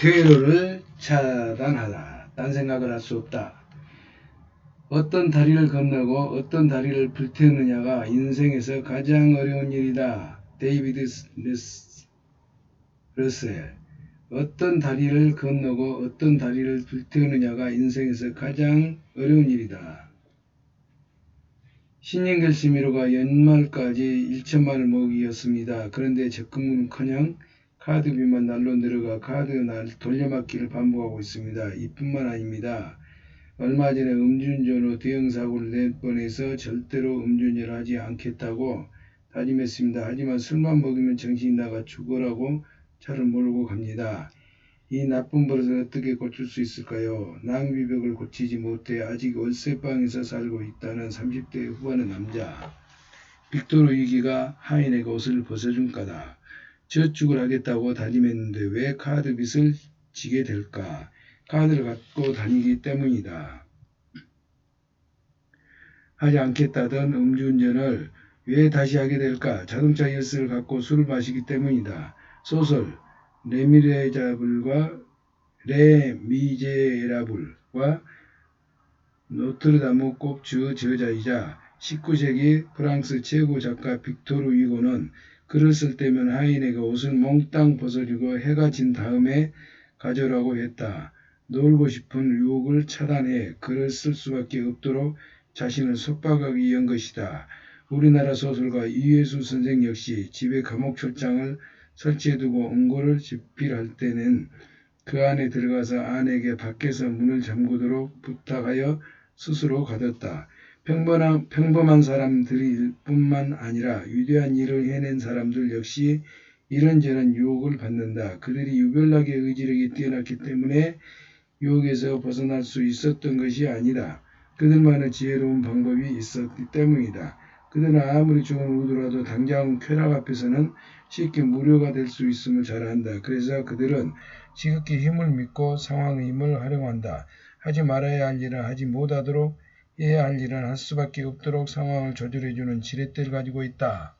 퇴로를 차단하다. 딴 생각을 할 수 없다. 어떤 다리를 건너고 어떤 다리를 불태우느냐가 인생에서 가장 어려운 일이다. 데이비드 러셀. 어떤 다리를 건너고 어떤 다리를 불태우느냐가 인생에서 가장 어려운 일이다. 신년결심이로가 연말까지 1천만을 모으기였습니다. 그런데 적금은커녕 카드비만 날로 늘어가 카드 돌려막기를 반복하고 있습니다. 이뿐만 아닙니다. 얼마 전에 음주운전 후 대형사고를 낼 뻔해서 절대로 음주운전을 하지 않겠다고 다짐했습니다. 하지만 술만 먹으면 정신이 나가 죽어라고 차를 몰고 갑니다. 이 나쁜 버릇을 어떻게 고칠 수 있을까요? 낭비벽을 고치지 못해 아직 월세방에서 살고 있다는 30대 후반의 남자. 빅토르 위기가 하인에게 옷을 벗어준 까다. 저축을 하겠다고 다짐했는데 왜 카드 빚을 지게 될까? 카드를 갖고 다니기 때문이다. 하지 않겠다던 음주운전을 왜 다시 하게 될까? 자동차 열쇠를 갖고 술을 마시기 때문이다. 소설 레미제라블과 노트르다무 꼽주 저자이자 19세기 프랑스 최고 작가 빅토르 위고는 글을 쓸 때면 하인에게 옷을 몽땅 벗어주고 해가 진 다음에 가져오라고 했다. 놀고 싶은 유혹을 차단해 글을 쓸 수밖에 없도록 자신을 속박하기 위한 것이다. 우리나라 소설가 이회수 선생 역시 집에 감옥 철장을 설치해두고 은고를 집필할 때는 그 안에 들어가서 아내에게 밖에서 문을 잠그도록 부탁하여 스스로 가뒀다. 평범한 사람들일 뿐만 아니라 위대한 일을 해낸 사람들 역시 이런저런 유혹을 받는다. 그들이 유별나게 의지력이 뛰어났기 때문에 유혹에서 벗어날 수 있었던 것이 아니다. 그들만의 지혜로운 방법이 있었기 때문이다. 그들은 아무리 좋은 의도라도 당장 쾌락 앞에서는 쉽게 무료가 될 수 있음을 잘 안다. 그래서 그들은 지극히 힘을 믿고 상황의 힘을 활용한다. 하지 말아야 할 일은 하지 못하도록 해야 할 일은 할 수밖에 없도록 상황을 조절해주는 지렛대를 가지고 있다.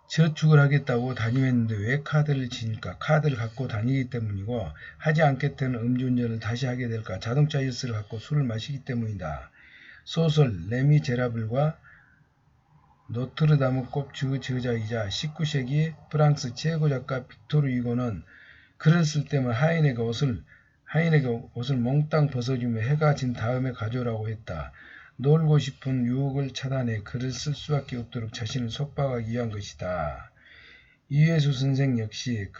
저축을 하겠다고 다짐했는데 왜 카드를 지니까? 카드를 갖고 다니기 때문이고 하지 않겠다는 음주운전을 다시 하게 될까? 자동차 열쇠를 갖고 술을 마시기 때문이다. 소설 레미제라블과 노트르다무 꼽주 저자이자 19세기 프랑스 최고 작가 빅토르 위고는 글을 쓸 때면 하인에게 옷을 몽땅 벗어주며 해가 진 다음에 가져오라고 했다. 놀고 싶은 유혹을 차단해 글을 쓸 수밖에 없도록 자신을 속박하기 위한 것이다. 이회수 선생 역시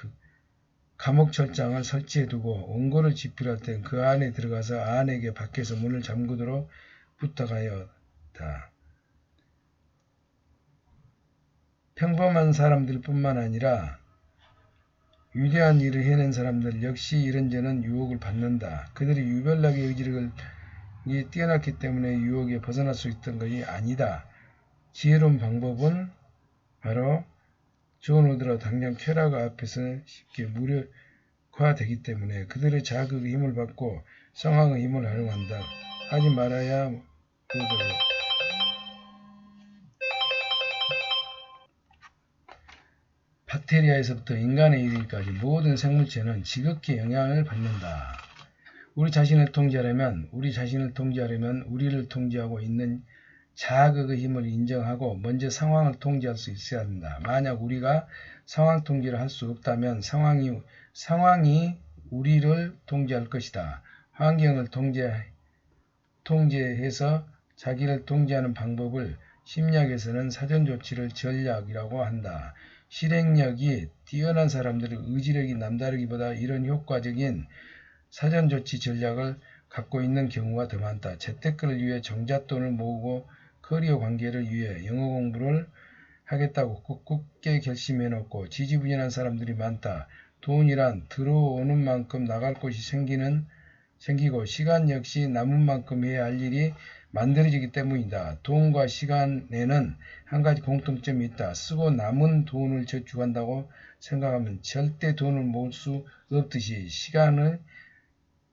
감옥 철장을 설치해두고 원고를 집필할 땐 그 안에 들어가서 아내에게 밖에서 문을 잠그도록 부탁하였다. 평범한 사람들 뿐만 아니라 위대한 일을 해낸 사람들 역시 이런저런 유혹을 받는다. 그들이 유별나게 의지력이 뛰어났기 때문에 유혹에 벗어날 수 있던 것이 아니다. 지혜로운 방법은 바로 좋은 의도로 당장 쾌락 앞에서 쉽게 무력화되기 때문에 그들의 자극의 힘을 받고 상황의 힘을 활용한다. 하지 말아야 의도로. 박테리아에서부터 인간에 이르기까지 모든 생물체는 지극히 영향을 받는다. 우리 자신을 통제하려면 우리를 통제하고 있는 자극의 힘을 인정하고 먼저 상황을 통제할 수 있어야 한다. 만약 우리가 상황 통제를 할 수 없다면 상황이 우리를 통제할 것이다. 환경을 통제해서 자기를 통제하는 방법을 심리학에서는 사전조치를 전략이라고 한다. 실행력이 뛰어난 사람들의 의지력이 남다르기보다 이런 효과적인 사전조치 전략을 갖고 있는 경우가 더 많다. 재테크를 위해 정잣돈을 모으고 커리어 관계를 위해 영어 공부를 하겠다고 굳게 결심해놓고 지지부진한 사람들이 많다. 돈이란 들어오는 만큼 나갈 곳이 생기고 시간 역시 남은 만큼 해야 할 일이 만들어지기 때문이다. 돈과 시간에는 한 가지 공통점이 있다. 쓰고 남은 돈을 저축한다고 생각하면 절대 돈을 모을 수 없듯이 시간을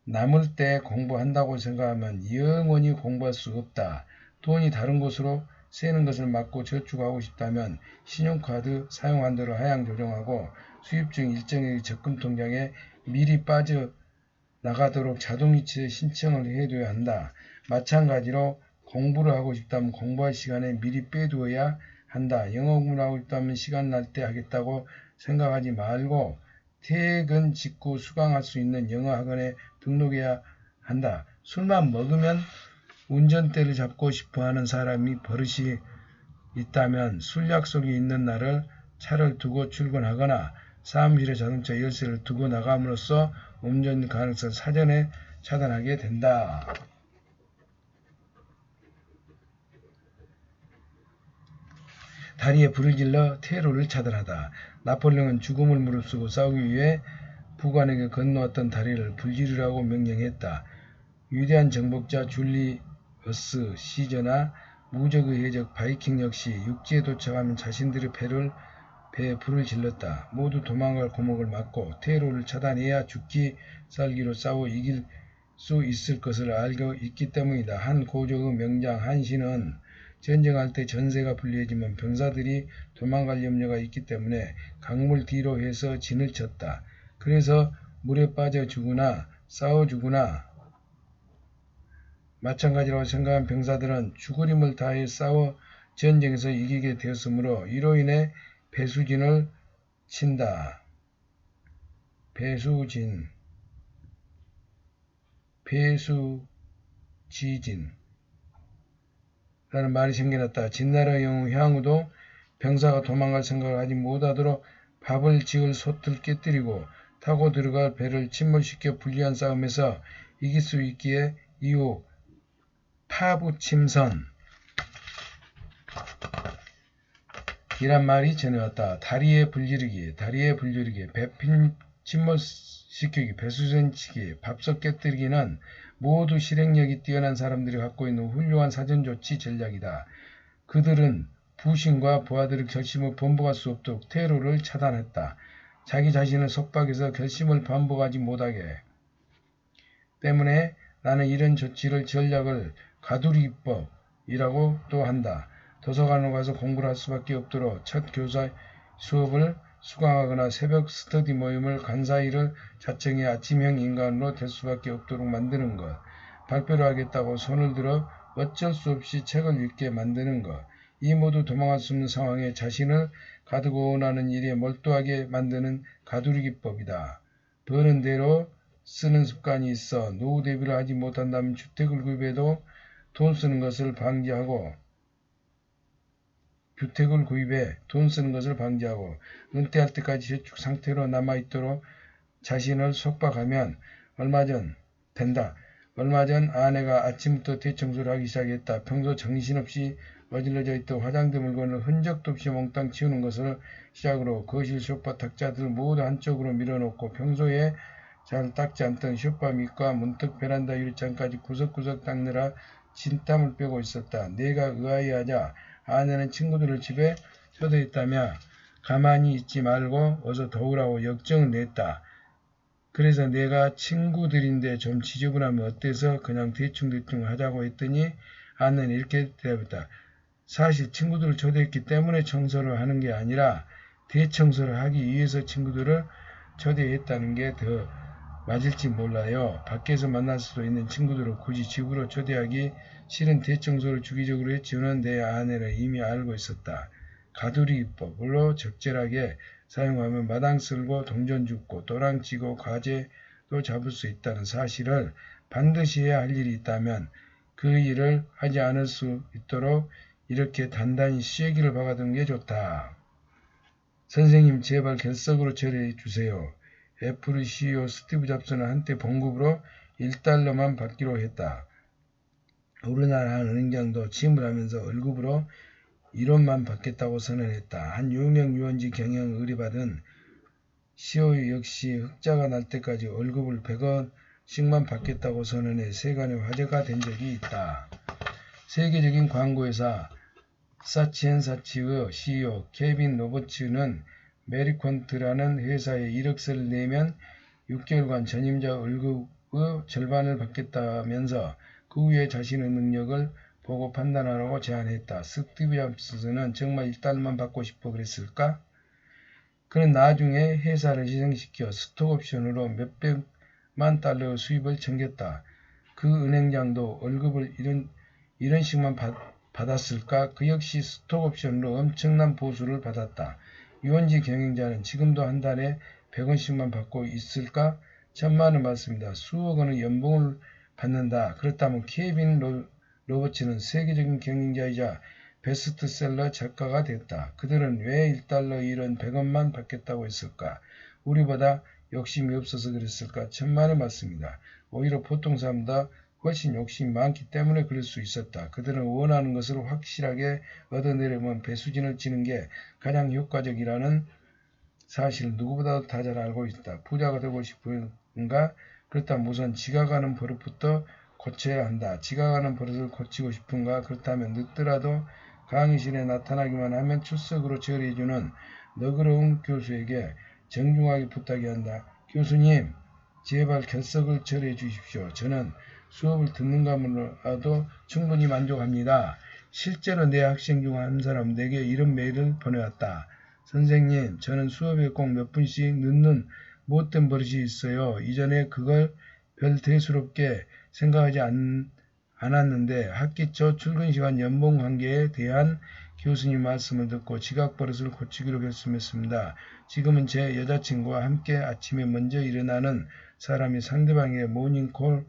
남을 때 공부한다고 생각하면 영원히 공부할 수 없다. 돈이 다른 곳으로 새는 것을 막고 저축하고 싶다면 신용카드 사용 한도를 하향 조정하고 수입 중 일정액의 적금 통장에 미리 빠져나가도록 자동이체 신청을 해둬야 한다. 마찬가지로 공부를 하고 싶다면 공부할 시간에 미리 빼두어야 한다. 영어 공부를 하고 싶다면 시간 날 때 하겠다고 생각하지 말고 퇴근 직후 수강할 수 있는 영어 학원에 등록해야 한다. 술만 먹으면 운전대를 잡고 싶어하는 사람이 버릇이 있다면 술 약속이 있는 날을 차를 두고 출근하거나 사무실에 자동차 열쇠를 두고 나감으로써 운전 가능성을 사전에 차단하게 된다. 다리에 불을 질러 퇴로를 차단하다. 나폴레옹은 죽음을 무릅쓰고 싸우기 위해 북한에게 건너왔던 다리를 불지르라고 명령했다. 위대한 정복자 줄리어스 시저나 무적의 해적 바이킹 역시 육지에 도착하면 자신들의 배에 불을 질렀다. 모두 도망갈 구멍을 막고 퇴로를 차단해야 죽기 살기로 싸워 이길 수 있을 것을 알고 있기 때문이다. 한 고조의 명장 한신은 전쟁할 때 전세가 불리해지면 병사들이 도망갈 염려가 있기 때문에 강물 뒤로 해서 진을 쳤다. 그래서 물에 빠져 죽으나 싸워 죽으나 마찬가지라고 생각한 병사들은 죽을 힘을 다해 싸워 전쟁에서 이기게 되었으므로 이로 인해 배수진을 친다. 배수지진 라는 말이 생겨났다. 진나라 영웅 향후도 병사가 도망갈 생각을 하지 못하도록 밥을 지을 솥을 깨뜨리고 타고 들어갈 배를 침몰시켜 불리한 싸움에서 이길 수 있기에 이후 파부침선 이란 말이 전해왔다. 다리에 불지르기, 배 침몰시키기, 배수전치기, 밥솥 깨뜨리기는 모두 실행력이 뛰어난 사람들이 갖고 있는 훌륭한 사전조치 전략이다. 그들은 부신과 부하들의 결심을 번복할 수 없도록 퇴로를 차단했다. 자기 자신을 속박해서 결심을 반복하지 못하게 때문에 나는 이런 조치를 전략을 가두리법이라고 또 한다. 도서관으로 가서 공부를 할 수밖에 없도록 첫 교사 수업을 수강하거나 새벽 스터디 모임을 간사이를 자청해 아침형 인간으로 될 수밖에 없도록 만드는 것. 발표를 하겠다고 손을 들어 어쩔 수 없이 책을 읽게 만드는 것. 이 모두 도망할 수 없는 상황에 자신을 가두고 원하는 일에 몰두하게 만드는 가두리기법이다. 버는 대로 쓰는 습관이 있어 노후 대비를 하지 못한다면 주택을 구입해도 돈 쓰는 것을 방지하고 은퇴할 때까지 저축 상태로 남아있도록 자신을 속박하면 얼마 전 아내가 아침부터 대청소를 하기 시작했다. 평소 정신없이 어질러져 있던 화장대 물건을 흔적도 없이 몽땅 치우는 것을 시작으로 거실 소파 탁자들 모두 한쪽으로 밀어놓고 평소에 잘 닦지 않던 소파 밑과 문득 베란다 유리창까지 구석구석 닦느라 진땀을 빼고 있었다. 내가 의아해하자 아내는 친구들을 집에 초대했다며 가만히 있지 말고 어서 도우라고 역정을 냈다. 그래서 내가 친구들인데 좀 지저분하면 어때서 그냥 대충 하자고 했더니 아내는 이렇게 대답했다. 사실 친구들을 초대했기 때문에 청소를 하는 게 아니라 대청소를 하기 위해서 친구들을 초대했다는 게 더 맞을지 몰라요. 밖에서 만날 수도 있는 친구들을 굳이 집으로 초대하기 싫은 대청소를 주기적으로 해치우는 내 아내를 이미 알고 있었다. 가두리법으로 적절하게 사용하면 마당 쓸고 동전 줍고 또랑 치고 과제도 잡을 수 있다는 사실을 반드시 해야 할 일이 있다면 그 일을 하지 않을 수 있도록 이렇게 단단히 쐐기를 박아두는 게 좋다. 선생님 제발 결석으로 처리해 주세요. 애플의 CEO 스티브 잡스는 한때 봉급으로 $1만 받기로 했다. 우리나라 한 은행장도 취임을 하면서 월급으로 1원만 받겠다고 선언했다. 한 유명 유원지 경영을 의뢰받은 CEO 역시 흑자가 날 때까지 월급을 100원씩만 받겠다고 선언해 세간의 화제가 된 적이 있다. 세계적인 광고회사 사치앤사치의 CEO 케빈 로버츠는 메리콘트라는 회사에 1억세를 내면 6개월간 전임자 월급의 절반을 받겠다면서 그 후에 자신의 능력을 보고 판단하라고 제안했다. 스티브 잡스는 정말 1달러만 받고 싶어 그랬을까? 그는 나중에 회사를 희생시켜 스톡옵션으로 몇백만 달러의 수입을 챙겼다. 그 은행장도 월급을 이런 식만 받았을까? 그 역시 스톡옵션으로 엄청난 보수를 받았다. 유원지 경영자는 지금도 한 달에 100원씩만 받고 있을까? 천만원 받습니다. 수억 원의 연봉을 받는다. 그렇다면 케빈 로버츠는 세계적인 경영자이자 베스트셀러 작가가 됐다. 그들은 왜 1달러 일은 100원만 받겠다고 했을까? 우리보다 욕심이 없어서 그랬을까? 천만에 맞습니다. 오히려 보통 사람보다 훨씬 욕심이 많기 때문에 그럴 수 있었다. 그들은 원하는 것을 확실하게 얻어내려면 배수진을 치는 게 가장 효과적이라는 사실을 누구보다도 다 잘 알고 있다. 부자가 되고 싶은가? 그렇다면 우선 지각하는 버릇부터 고쳐야 한다. 지각하는 버릇을 고치고 싶은가? 그렇다면 늦더라도 강의실에 나타나기만 하면 출석으로 처리해주는 너그러운 교수에게 정중하게 부탁해야 한다. 교수님, 제발 결석을 처리해 주십시오. 저는 수업을 듣는 것만으로도 충분히 만족합니다. 실제로 내 학생 중 한 사람 내게 이런 메일을 보내왔다. 선생님, 저는 수업에 꼭 몇 분씩 늦는 못된 버릇이 있어요. 이전에 그걸 별 대수롭게 생각하지 않았는데 학기 초 출근 시간 연봉 관계에 대한 교수님 말씀을 듣고 지각 버릇을 고치기로 결심했습니다. 지금은 제 여자친구와 함께 아침에 먼저 일어나는 사람이 상대방에게 모닝콜을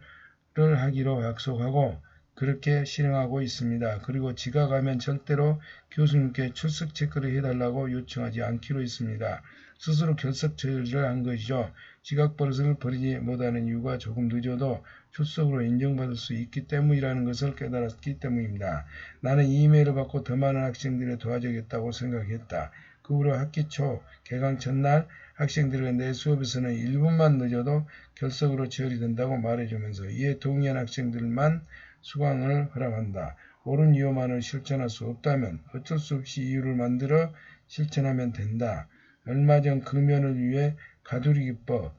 하기로 약속하고 그렇게 실행하고 있습니다. 그리고 지각하면 절대로 교수님께 출석 체크를 해달라고 요청하지 않기로 했습니다. 스스로 결석 처리를 한 것이죠. 지각 버릇을 버리지 못하는 이유가 조금 늦어도 출석으로 인정받을 수 있기 때문이라는 것을 깨달았기 때문입니다. 나는 이 이메일을 받고 더 많은 학생들을 도와주겠다고 생각했다. 그 후로 학기 초 개강 첫날 학생들은 내 수업에서는 1분만 늦어도 결석으로 처리된다고 말해주면서 이에 동의한 학생들만 수강을 허락한다. 옳은 이유만을 실천할 수 없다면 어쩔 수 없이 이유를 만들어 실천하면 된다. 얼마 전 금연을 위해 가두리 기법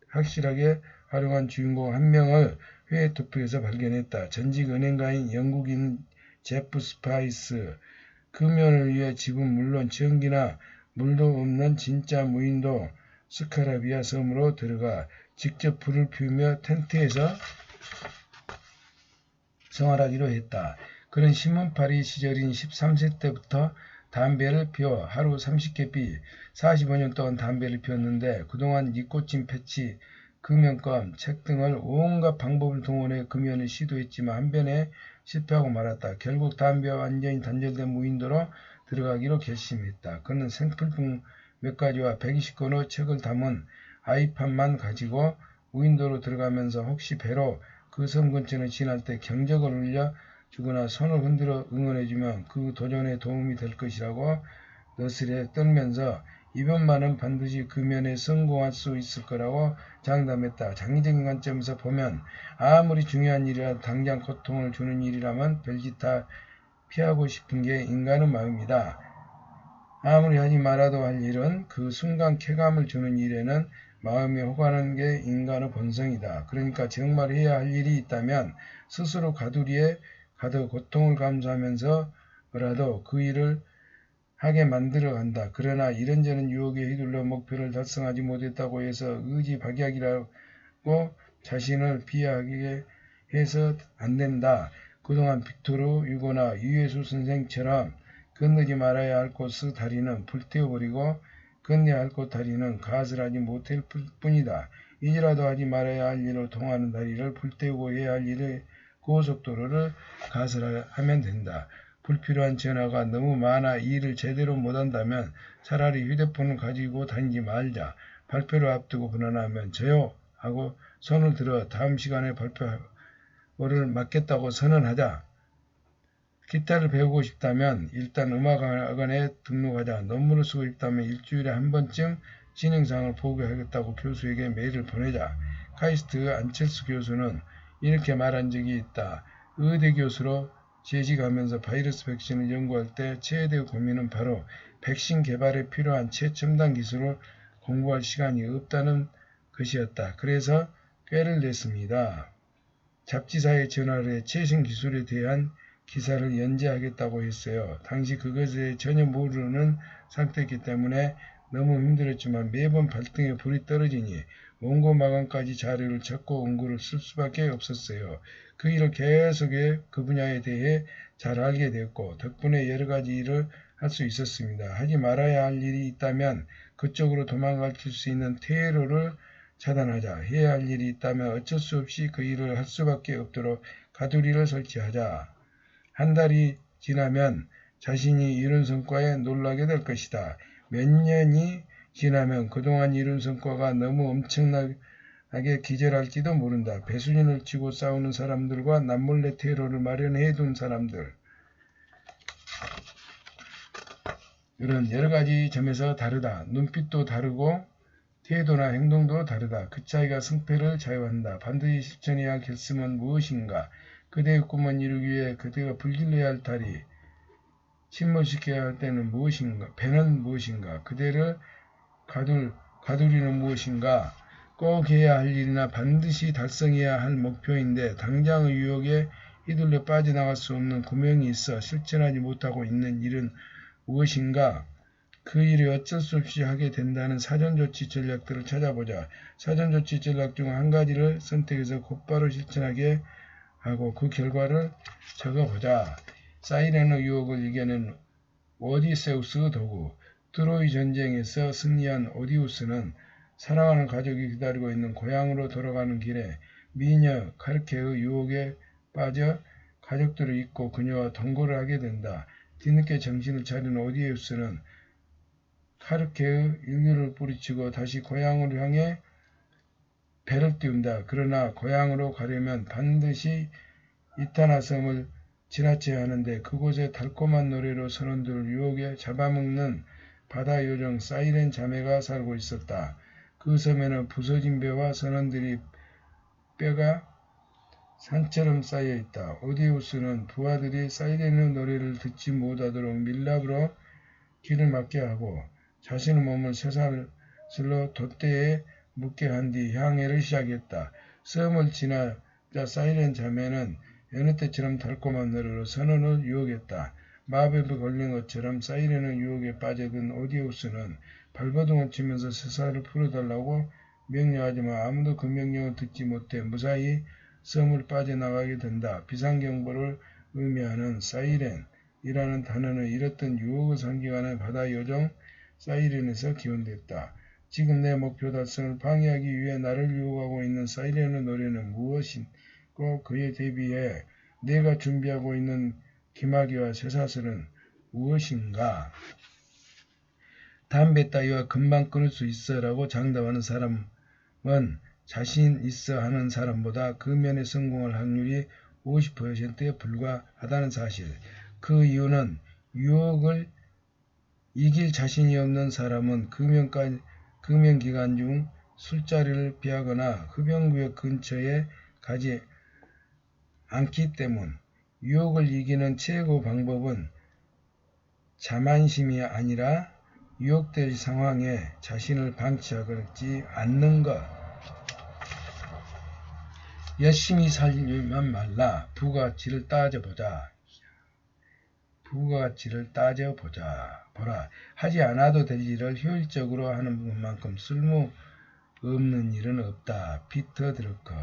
확실하게 활용한 주인공 한 명을 회의 투표에서 발견했다. 전직 은행가인 영국인 제프 스파이스. 금연을 위해 집은 물론 전기나 물도 없는 진짜 무인도 스카라비아 섬으로 들어가 직접 불을 피우며 텐트에서 생활하기로 했다. 그는 신문팔이 시절인 13세 때부터 담배를 피워 하루 30개 피 45년 동안 담배를 피웠는데 그동안 니코틴 패치, 금연검, 책 등을 온갖 방법을 동원해 금연을 시도했지만 한 번에 실패하고 말았다. 결국 담배와 완전히 단절된 무인도로 들어가기로 결심했다. 그는 생필품 몇 가지와 120권의 책을 담은 아이팟만 가지고 무인도로 들어가면서 혹시 배로 그 섬 근처를 지날 때 경적을 울려 주거나 손을 흔들어 응원해주면 그 도전에 도움이 될 것이라고 너스레 떨면서 이번만은 반드시 금연에 성공할 수 있을 거라고 장담했다. 장기적인 관점에서 보면 아무리 중요한 일이라도 당장 고통을 주는 일이라면 별짓 다 피하고 싶은 게 인간의 마음이다. 아무리 하지 말아도 할 일은 그 순간 쾌감을 주는 일에는 마음이 호가는 게 인간의 본성이다. 그러니까 정말 해야 할 일이 있다면 스스로 가두리에 가득 고통을 감수하면서라도 그 일을 하게 만들어 간다. 그러나 이런저런 유혹에 휘둘러 목표를 달성하지 못했다고 해서 의지박약이라고 자신을 비하하게 해서 안 된다. 그동안 빅토르 유고나 유해수 선생처럼 건너지 말아야 할 곳의 다리는 불태워버리고 건너야 할 곳 다리는 가설하지 못할 뿐이다. 이제라도 하지 말아야 할 일로 통하는 다리를 불태우고 해야 할 일의 고속도로를 가설하면 된다. 불필요한 전화가 너무 많아 일을 제대로 못한다면 차라리 휴대폰을 가지고 다니지 말자. 발표를 앞두고 불안하면 저요 하고 손을 들어 다음 시간에 발표를 맡겠다고 선언하자. 기타를 배우고 싶다면 일단 음악학원에 등록하자. 논문을 쓰고 싶다면 일주일에 한 번쯤 진행상을 보고하겠다고 교수에게 메일을 보내자. 카이스트 안철수 교수는 이렇게 말한 적이 있다. 의대 교수로 재직하면서 바이러스 백신을 연구할 때 최대 고민은 바로 백신 개발에 필요한 최첨단 기술을 공부할 시간이 없다는 것이었다. 그래서 꾀를 냈습니다. 잡지사에 전화를 해 최신 기술에 대한 기사를 연재하겠다고 했어요. 당시 그것에 대해 전혀 모르는 상태였기 때문에 너무 힘들었지만 매번 발등에 불이 떨어지니 원고 마감까지 자료를 적고 원고를 쓸 수밖에 없었어요. 그 일을 계속해 그 분야에 대해 잘 알게 되었고 덕분에 여러 가지 일을 할 수 있었습니다. 하지 말아야 할 일이 있다면 그쪽으로 도망갈 수 있는 퇴로를 차단하자. 해야 할 일이 있다면 어쩔 수 없이 그 일을 할 수밖에 없도록 가두리를 설치하자. 한 달이 지나면 자신이 이룬 성과에 놀라게 될 것이다. 몇 년이 지나면 그동안 이룬 성과가 너무 엄청나게 기절할지도 모른다. 배수진을 치고 싸우는 사람들과 남몰래 퇴로를 마련해둔 사람들. 이런 여러가지 점에서 다르다. 눈빛도 다르고 태도나 행동도 다르다. 그 차이가 승패를 좌우한다. 반드시 실천해야 할 결심은 무엇인가? 그대의 꿈을 이루기 위해 그대가 불길러야 할 다리, 침몰시켜야 할 때는 무엇인가? 배는 무엇인가? 그대를 가두리는 무엇인가? 꼭 해야 할 일이나 반드시 달성해야 할 목표인데 당장의 유혹에 휘둘려 빠져나갈 수 없는 구명이 있어 실천하지 못하고 있는 일은 무엇인가? 그 일이 어쩔 수 없이 하게 된다는 사전조치 전략들을 찾아보자. 사전조치 전략 중 한 가지를 선택해서 곧바로 실천하게 하고 그 결과를 적어보자. 사이렌의 유혹을 이겨낸 오디세우스 도구. 트로이 전쟁에서 승리한 오디우스는 사랑하는 가족이 기다리고 있는 고향으로 돌아가는 길에 미녀 카르케의 유혹에 빠져 가족들을 잊고 그녀와 동거를 하게 된다. 뒤늦게 정신을 차린 오디우스는 카르케의 인류를 뿌리치고 다시 고향으로 향해 배를 띄운다. 그러나 고향으로 가려면 반드시 이타나 섬을 지나쳐야 하는데 그곳에 달콤한 노래로 선원들을 유혹에 잡아먹는 바다 요정 사이렌 자매가 살고 있었다. 그 섬에는 부서진 배와 선원들이 뼈가 산처럼 쌓여 있다. 오디우스는 부하들이 사이렌의 노래를 듣지 못하도록 밀랍으로 길을 막게 하고 자신의 몸을 쇠사슬로 돛대에 묶게 한 뒤 향해를 시작했다. 섬을 지나자 사이렌 자매는 여느 때처럼 달콤한 노래로 선원을 유혹했다. 마법에 걸린 것처럼 사이렌의 유혹에 빠져든 오디우스는 발버둥을 치면서 쇠사슬을 풀어달라고 명령하지만 아무도 그 명령을 듣지 못해 무사히 섬을 빠져나가게 된다. 비상경보를 의미하는 사이렌이라는 단어는 잃었던 유혹을 상징하는 바다 요정 사이렌에서 기원됐다. 지금 내 목표 달성을 방해하기 위해 나를 유혹하고 있는 사이렌의 노래는 무엇이고 그에 대비해 내가 준비하고 있는 기마귀와 쇠사슬은 무엇인가? 담배 따위와 금방 끊을 수 있어라고 장담하는 사람은 자신 있어 하는 사람보다 그 면에 성공할 확률이 50%에 불과하다는 사실. 그 이유는 유혹을 이길 자신이 없는 사람은 금연 기간 중 술자리를 피하거나 흡연구역 근처에 가지 않기 때문. 유혹을 이기는 최고 방법은 자만심이 아니라 유혹될 상황에 자신을 방치하지 않는 것. 열심히 살려면 말라. 부가가치를 따져보자. 보라. 하지 않아도 될 일을 효율적으로 하는 것만큼 쓸모없는 일은 없다. 피터 드러커.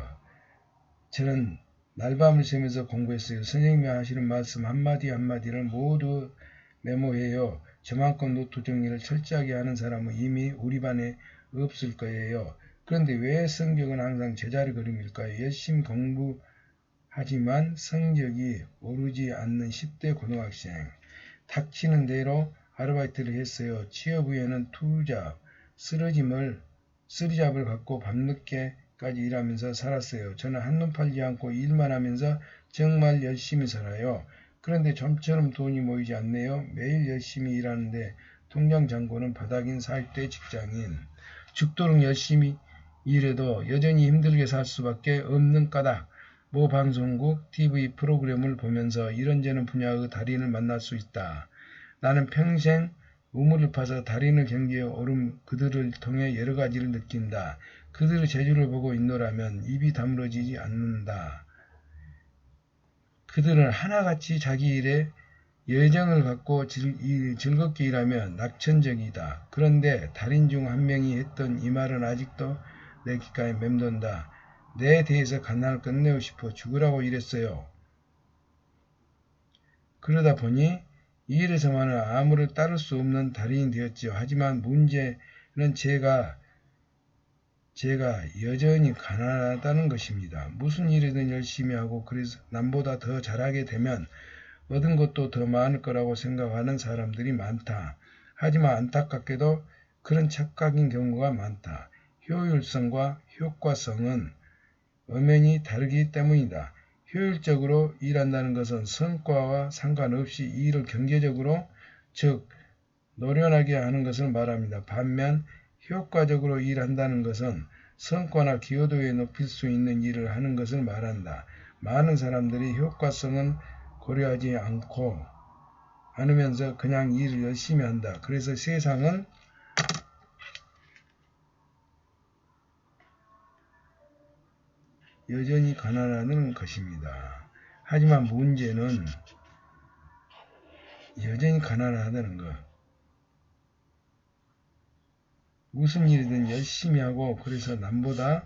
저는 날밤을 새면서 공부했어요. 선생님이 하시는 말씀 한마디 한마디를 모두 메모해요. 저만큼 노트 정리를 철저하게 하는 사람은 이미 우리 반에 없을 거예요. 그런데 왜 성적은 항상 제자리걸음일까요? 열심히 공부하지만 성적이 오르지 않는 10대 고등학생. 닥치는 대로 아르바이트를 했어요. 취업 후에는 투잡, 쓰리잡을 갖고 밤늦게까지 일하면서 살았어요. 저는 한눈 팔지 않고 일만 하면서 정말 열심히 살아요. 그런데 좀처럼 돈이 모이지 않네요. 매일 열심히 일하는데 통장 잔고는 바닥인 40대 직장인. 죽도록 열심히 일해도 여전히 힘들게 살 수밖에 없는 까닭. 모 방송국 TV 프로그램을 보면서 이런저런 분야의 달인을 만날 수 있다. 나는 평생 우물을 파서 달인의 경지에 오른 그들을 통해 여러 가지를 느낀다. 그들의 재주를 보고 있노라면 입이 다물어지지 않는다. 그들은 하나같이 자기 일에 열정을 갖고 즐겁게 일하며 낙천적이다. 그런데 달인 중 한 명이 했던 이 말은 아직도 내 귓가에 맴돈다. 내 대해서 가난을 끝내고 싶어 죽으라고 이랬어요. 그러다 보니 이 일에서만은 아무를 따를 수 없는 달인이 되었지요. 하지만 문제는 제가 여전히 가난하다는 것입니다. 무슨 일이든 열심히 하고 그래서 남보다 더 잘하게 되면 얻은 것도 더 많을 거라고 생각하는 사람들이 많다. 하지만 안타깝게도 그런 착각인 경우가 많다. 효율성과 효과성은 엄연히 다르기 때문이다. 효율적으로 일한다는 것은 성과와 상관없이 일을 경제적으로, 즉 노련하게 하는 것을 말합니다. 반면 효과적으로 일한다는 것은 성과나 기여도에 높일 수 있는 일을 하는 것을 말한다. 많은 사람들이 효과성은 고려하지 않으면서 그냥 일을 열심히 한다. 그래서 세상은 여전히 가난하다는 것입니다. 하지만 문제는 여전히 가난하다는 것. 무슨 일이든 열심히 하고 그래서 남보다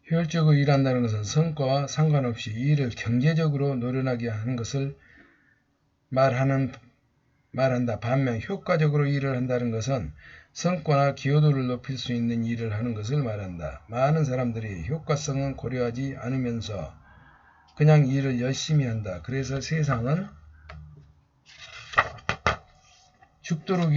효율적으로 일한다는 것은 성과와 상관없이 일을 경제적으로 노련하게 하는 것을 말한다. 반면 효과적으로 일을 한다는 것은 성과나 기여도를 높일 수 있는 일을 하는 것을 말한다. 많은 사람들이 효과성은 고려하지 않으면서 그냥 일을 열심히 한다. 그래서 세상은 죽도록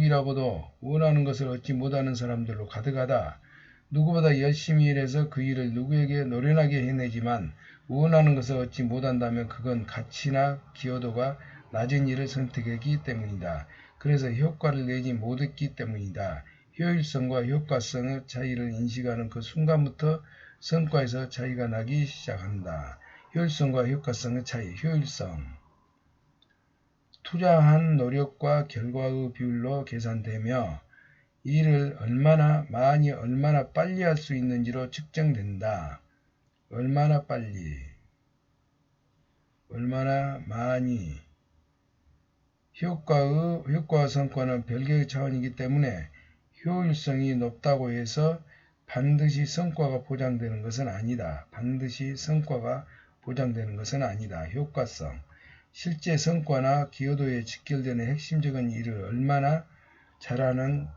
일하고도 원하는 것을 얻지 못하는 사람들로 가득하다. 누구보다 열심히 일해서 그 일을 누구에게 노련하게 해내지만 원하는 것을 얻지 못한다면 그건 가치나 기여도가 낮은 일을 선택했기 때문이다. 그래서 효과를 내지 못했기 때문이다. 효율성과 효과성의 차이를 인식하는 그 순간부터 성과에서 차이가 나기 시작한다. 효율성과 효과성의 차이. 효율성. 투자한 노력과 결과의 비율로 계산되며 일을 얼마나 많이 얼마나 빨리 할 수 있는지로 측정된다. 얼마나 빨리, 얼마나 많이. 효과와 성과는 별개의 차원이기 때문에 효율성이 높다고 해서 반드시 성과가 보장되는 것은 아니다. 반드시 성과가 보장되는 것은 아니다. 효과성. 실제 성과나 기여도에 직결되는 핵심적인 일을 얼마나 잘하는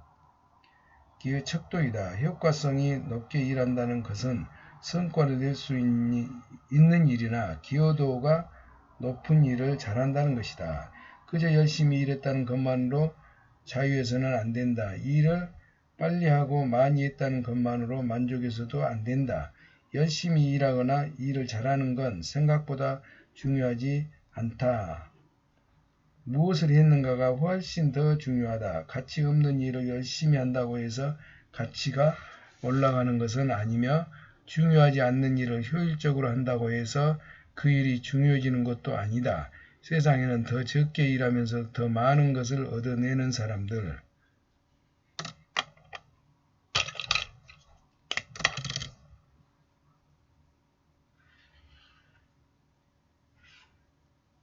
기의 척도이다. 효과성이 높게 일한다는 것은 성과를 낼 수 있는 일이나 기여도가 높은 일을 잘한다는 것이다. 그저 열심히 일했다는 것만으로 자유해서는 안 된다. 일을 빨리 하고 많이 했다는 것만으로 만족해서도 안 된다. 열심히 일하거나 일을 잘하는 건 생각보다 중요하지 않다. 무엇을 했는가가 훨씬 더 중요하다. 가치 없는 일을 열심히 한다고 해서 가치가 올라가는 것은 아니며 중요하지 않는 일을 효율적으로 한다고 해서 그 일이 중요해지는 것도 아니다. 세상에는 더 적게 일하면서 더 많은 것을 얻어내는 사람들,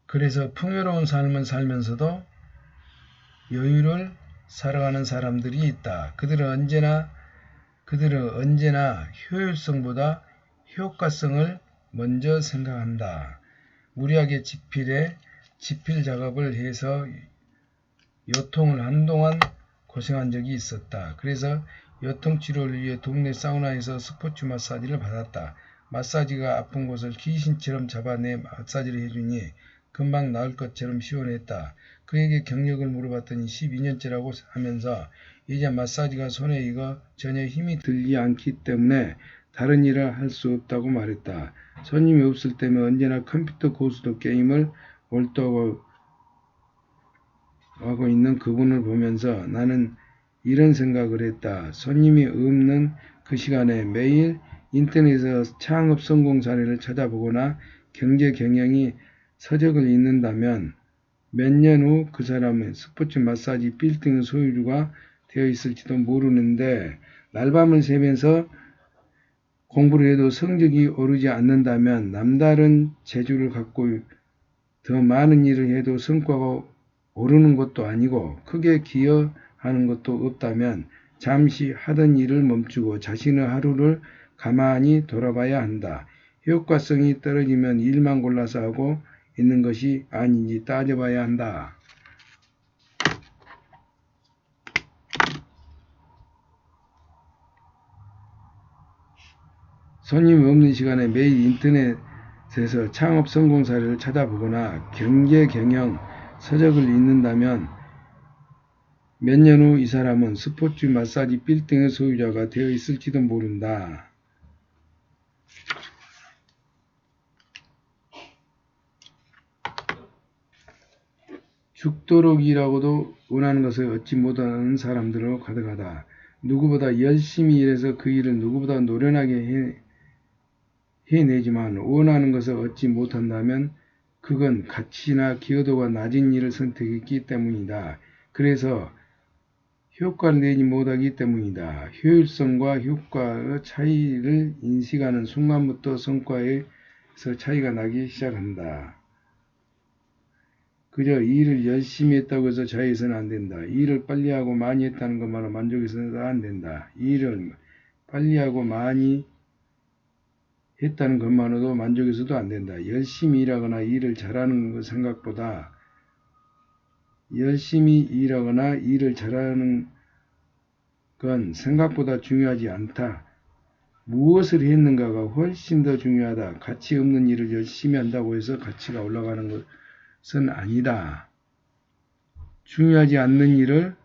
그래서 풍요로운 삶을 살면서도 여유를 살아가는 사람들이 있다. 그들은 언제나 효율성보다 효과성을 먼저 생각한다. 무리하게 지필 작업을 해서 요통을 한동안 고생한 적이 있었다. 그래서 요통치료를 위해 동네 사우나에서 스포츠 마사지를 받았다. 마사지가 아픈 곳을 귀신처럼 잡아내 마사지를 해주니 금방 나을 것처럼 시원했다. 그에게 경력을 물어봤더니 12년째라고 하면서 이제 마사지가 손에 익어 전혀 힘이 들지 않기 때문에 다른 일을 할 수 없다고 말했다. 손님이 없을 때면 언제나 컴퓨터 고수도 게임을 몰두하고 있는 그분을 보면서 나는 이런 생각을 했다. 손님이 없는 그 시간에 매일 인터넷에서 창업 성공 사례를 찾아보거나 경제 경영이 서적을 읽는다면 몇 년 후 그 사람은 스포츠 마사지 빌딩 소유주가 되어 있을지도 모르는데 날밤을 새면서 공부를 해도 성적이 오르지 않는다면 남다른 재주를 갖고 더 많은 일을 해도 성과가 오르는 것도 아니고 크게 기여하는 것도 없다면 잠시 하던 일을 멈추고 자신의 하루를 가만히 돌아봐야 한다. 효과성이 떨어지면 일만 골라서 하고 있는 것이 아닌지 따져봐야 한다. 손님이 없는 시간에 매일 인터넷에서 창업 성공 사례를 찾아보거나 경제 경영 서적을 읽는다면 몇 년 후 이 사람은 스포츠 마사지 빌딩의 소유자가 되어 있을지도 모른다. 죽도록 일하고도 원하는 것을 얻지 못하는 사람들로 가득하다. 누구보다 열심히 일해서 그 일을 누구보다 노련하게 해내지만 원하는 것을 얻지 못한다면 그건 가치나 기여도가 낮은 일을 선택했기 때문이다. 그래서 효과를 내지 못하기 때문이다. 효율성과 효과의 차이를 인식하는 순간부터 성과에서 차이가 나기 시작한다. 그저 일을 열심히 했다고 해서 자유해서는 안 된다. 일을 빨리 하고 많이 했다는 것만으로 만족해서는 안 된다. 일을 빨리 하고 많이 했다는 것만으로도 만족해서도 안 된다. 열심히 일하거나 일을 잘하는 것 생각보다 열심히 일하거나 일을 잘하는 건 생각보다 중요하지 않다. 무엇을 했는가가 훨씬 더 중요하다. 가치 없는 일을 열심히 한다고 해서 가치가 올라가는 것은 아니다. 중요하지 않는 일을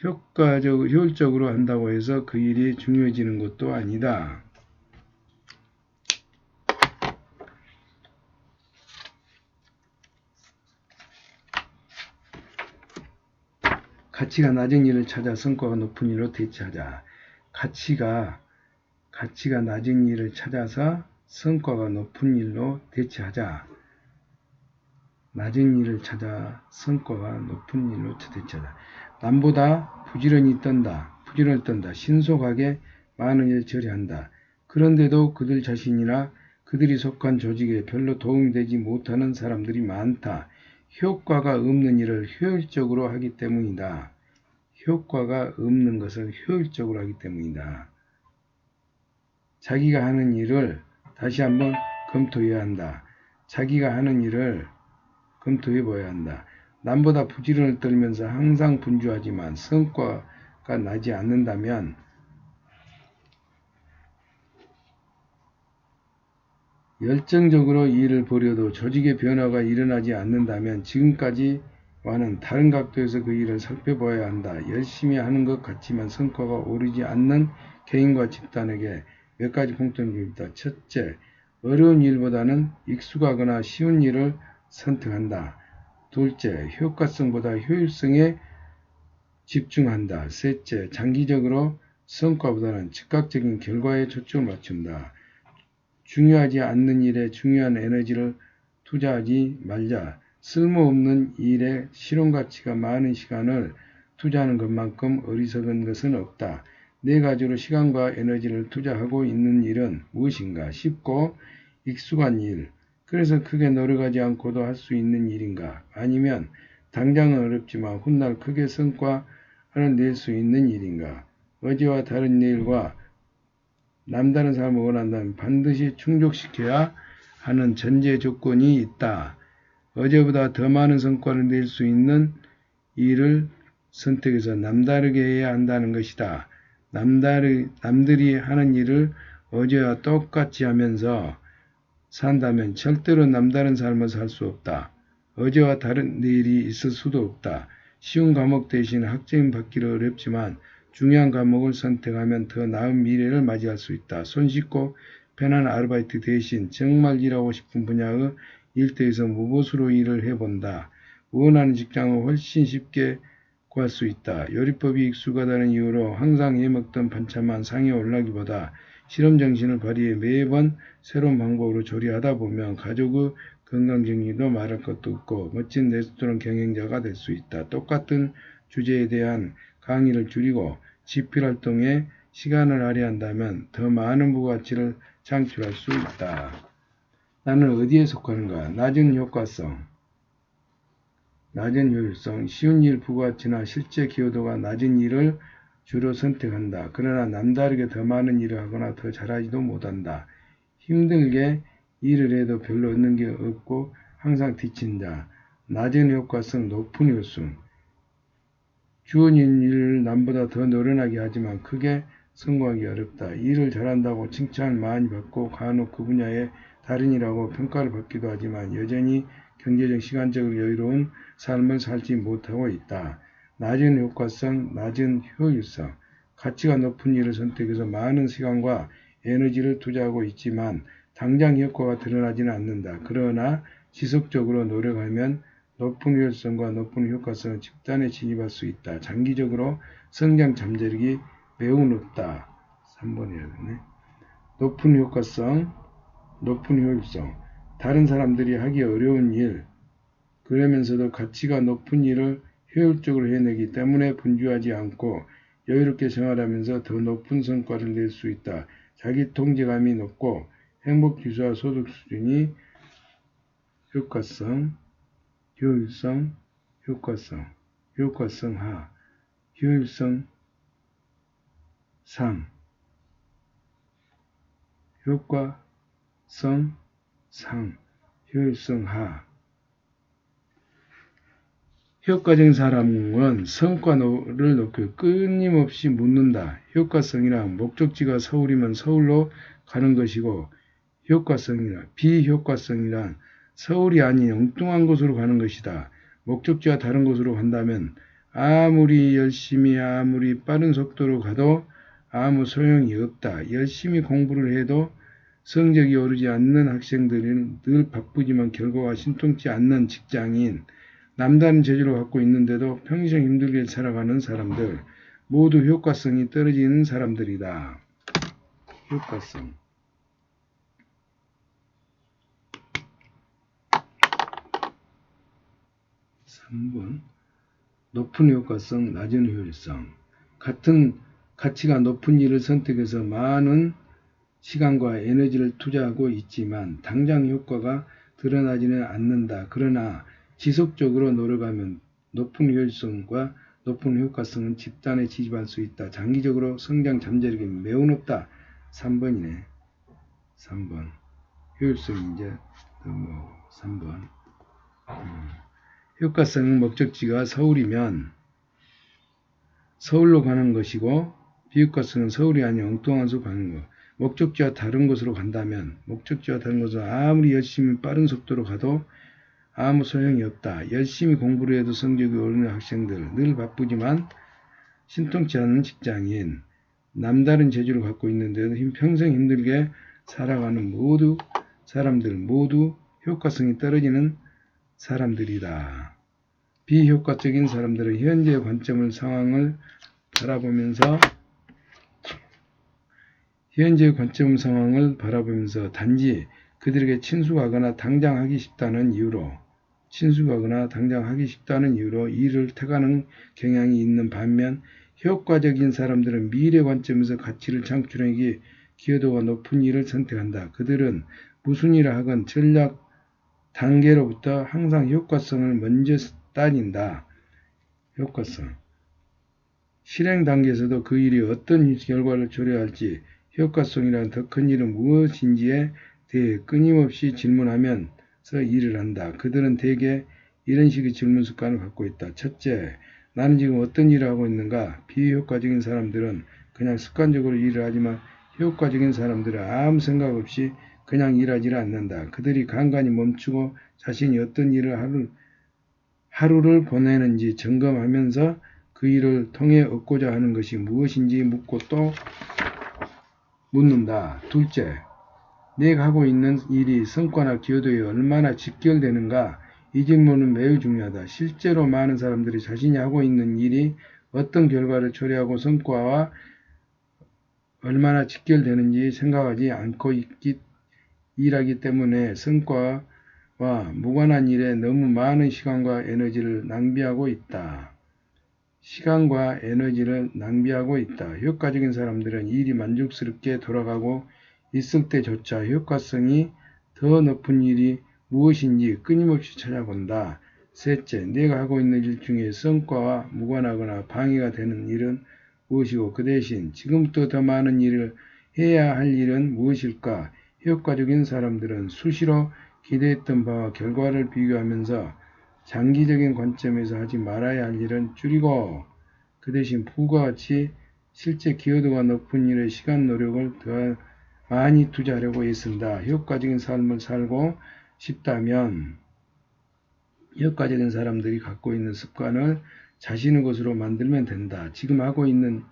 효율적으로 한다고 해서 그 일이 중요해지는 것도 아니다. 가치가 낮은 일을 찾아 성과가 높은 일로 대체하자. 가치가 낮은 일을 찾아서 성과가 높은 일로 대체하자. 낮은 일을 찾아 성과가 높은 일로 대체하자. 남보다 부지런히 떤다. 신속하게 많은 일을 처리한다. 그런데도 그들 자신이나 그들이 속한 조직에 별로 도움이 되지 못하는 사람들이 많다. 효과가 없는 일을 효율적으로 하기 때문이다. 효과가 없는 것을 효율적으로 하기 때문이다. 자기가 하는 일을 다시 한번 검토해야 한다. 자기가 하는 일을 검토해 봐야 한다. 남보다 부지런을 떨면서 항상 분주하지만 성과가 나지 않는다면 열정적으로 일을 벌여도 조직의 변화가 일어나지 않는다면 지금까지와는 다른 각도에서 그 일을 살펴봐야 한다. 열심히 하는 것 같지만 성과가 오르지 않는 개인과 집단에게 몇 가지 공통점이 있다. 첫째, 어려운 일보다는 익숙하거나 쉬운 일을 선택한다. 둘째, 효과성보다 효율성에 집중한다. 셋째, 장기적으로 성과보다는 즉각적인 결과에 초점을 맞춘다. 중요하지 않는 일에 중요한 에너지를 투자하지 말자. 쓸모없는 일에 실용가치가 많은 시간을 투자하는 것만큼 어리석은 것은 없다. 네 가지로 시간과 에너지를 투자하고 있는 일은 무엇인가? 쉽고 익숙한 일. 그래서 크게 노력하지 않고도 할 수 있는 일인가? 아니면 당장은 어렵지만 훗날 크게 성과를 낼 수 있는 일인가? 어제와 다른 내일과 남다른 삶을 원한다면 반드시 충족시켜야 하는 전제 조건이 있다. 어제보다 더 많은 성과를 낼 수 있는 일을 선택해서 남다르게 해야 한다는 것이다. 남들이 하는 일을 어제와 똑같이 하면서 산다면 절대로 남다른 삶을 살 수 없다. 어제와 다른 내일이 있을 수도 없다. 쉬운 과목 대신 학점 받기를 어렵지만 중요한 과목을 선택하면 더 나은 미래를 맞이할 수 있다. 손쉽고 편한 아르바이트 대신 정말 일하고 싶은 분야의 일터에서 무보수로 일을 해본다. 원하는 직장을 훨씬 쉽게 구할 수 있다. 요리법이 익숙하다는 이유로 항상 해먹던 반찬만 상에 올라기보다 실험정신을 발휘해 매번 새로운 방법으로 조리하다 보면 가족의 건강정리도 말할 것도 없고 멋진 레스토랑 경영자가 될 수 있다. 똑같은 주제에 대한 강의를 줄이고 집필활동에 시간을 할애한다면 더 많은 부가가치를 창출할 수 있다. 나는 어디에 속하는가? 낮은 효과성, 낮은 효율성, 쉬운 일 부가가치나 실제 기여도가 낮은 일을 주로 선택한다. 그러나 남다르게 더 많은 일을 하거나 더 잘하지도 못한다. 힘들게 일을 해도 별로 얻는 게 없고 항상 지친다. 낮은 효과성, 높은 효율성. 주어진 일을 남보다 더 노련하게 하지만 크게 성공하기 어렵다. 일을 잘한다고 칭찬을 많이 받고 간혹 그 분야의 달인이라고 평가를 받기도 하지만 여전히 경제적, 시간적으로 여유로운 삶을 살지 못하고 있다. 낮은 효과성, 낮은 효율성. 가치가 높은 일을 선택해서 많은 시간과 에너지를 투자하고 있지만 당장 효과가 드러나지는 않는다. 그러나 지속적으로 노력하면 높은 효율성과 높은 효과성을 집단에 진입할 수 있다. 장기적으로 성장 잠재력이 매우 높다. 3번 해야 되네. 높은 효과성, 높은 효율성. 다른 사람들이 하기 어려운 일, 그러면서도 가치가 높은 일을 효율적으로 해내기 때문에 분주하지 않고 여유롭게 생활하면서 더 높은 성과를 낼 수 있다. 자기 통제감이 높고 행복지수와 소득 수준이 효과성, 효율성, 효과성, 효과성 하, 효율성 상, 효과성 상, 효율성 하. 효과적인 사람은 성과를 높여 끊임없이 묻는다. 효과성이란 목적지가 서울이면 서울로 가는 것이고 효과성이란 비효과성이란 서울이 아닌 엉뚱한 곳으로 가는 것이다. 목적지와 다른 곳으로 간다면 아무리 열심히 아무리 빠른 속도로 가도 아무 소용이 없다. 열심히 공부를 해도 성적이 오르지 않는 학생들은 늘 바쁘지만 결과가 신통치 않는 직장인, 남다른 재주를 갖고 있는데도 평생 힘들게 살아가는 사람들, 모두 효과성이 떨어지는 사람들이다. 효과성. 높은 효과성, 낮은 효율성. 같은 가치가 높은 일을 선택해서 많은 시간과 에너지를 투자하고 있지만 당장 효과가 드러나지는 않는다. 그러나 지속적으로 노력하면 높은 효율성과 높은 효과성은 집단에 지집할 수 있다. 장기적으로 성장 잠재력이 매우 높다. 3번이네. 3번. 효율성 이제 3번. 효과성은 목적지가 서울이면 서울로 가는 것이고 비효과성은 서울이 아닌 엉뚱한 곳으로 가는 것. 목적지와 다른 곳으로 간다면 목적지와 다른 곳으로 아무리 열심히 빠른 속도로 가도 아무 소용이 없다. 열심히 공부를 해도 성적이 오르는 학생들, 늘 바쁘지만 신통치 않은 직장인, 남다른 재주를 갖고 있는데도 평생 힘들게 살아가는 모두 사람들 모두 효과성이 떨어지는 사람들이다. 비효과적인 사람들은 현재의 관점을 상황을 바라보면서 단지 그들에게 친숙하거나 당장 하기 쉽다는 이유로 일을 택하는 경향이 있는 반면 효과적인 사람들은 미래 관점에서 가치를 창출하기 기여도가 높은 일을 선택한다. 그들은 무슨 일을 하건 전략 단계로부터 항상 효과성을 먼저 따진다. 효과성. 실행 단계에서도 그 일이 어떤 결과를 초래할지 효과성이란 더 큰 일은 무엇인지에 대해 끊임없이 질문하면서 일을 한다. 그들은 대개 이런 식의 질문 습관을 갖고 있다. 첫째, 나는 지금 어떤 일을 하고 있는가? 비효과적인 사람들은 그냥 습관적으로 일을 하지만 효과적인 사람들은 아무 생각 없이 그냥 일하지를 않는다. 그들이 간간히 멈추고 자신이 어떤 일을 하루를 보내는지 점검하면서 그 일을 통해 얻고자 하는 것이 무엇인지 묻고 또 묻는다. 둘째, 내가 하고 있는 일이 성과나 기여도에 얼마나 직결되는가? 이 질문은 매우 중요하다. 실제로 많은 사람들이 자신이 하고 있는 일이 어떤 결과를 초래하고 성과와 얼마나 직결되는지 생각하지 않고 일하기 때문에 성과와 무관한 일에 너무 많은 시간과 에너지를 낭비하고 있다. 효과적인 사람들은 일이 만족스럽게 돌아가고 있을 때조차 효과성이 더 높은 일이 무엇인지 끊임없이 찾아본다. 셋째, 내가 하고 있는 일 중에 성과와 무관하거나 방해가 되는 일은 무엇이고 그 대신 지금부터 더 많은 일을 해야 할 일은 무엇일까? 효과적인 사람들은 수시로 기대했던 바와 결과를 비교하면서 장기적인 관점에서 하지 말아야 할 일은 줄이고 그 대신 부과 같이 실제 기여도가 높은 일에 시간 노력을 더 많이 투자하려고 애쓴다. 효과적인 삶을 살고 싶다면 효과적인 사람들이 갖고 있는 습관을 자신의 것으로 만들면 된다. 지금 하고 있는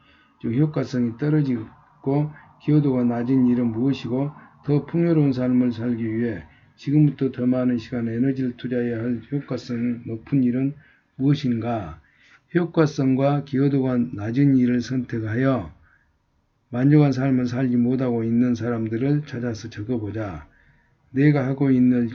효과성이 떨어지고 기여도가 낮은 일은 무엇이고 더 풍요로운 삶을 살기 위해 지금부터 더 많은 시간, 에너지를 투자해야 할 효과성 높은 일은 무엇인가? 효과성과 기여도가 낮은 일을 선택하여 만족한 삶을 살지 못하고 있는 사람들을 찾아서 적어보자. 내가 하고 있는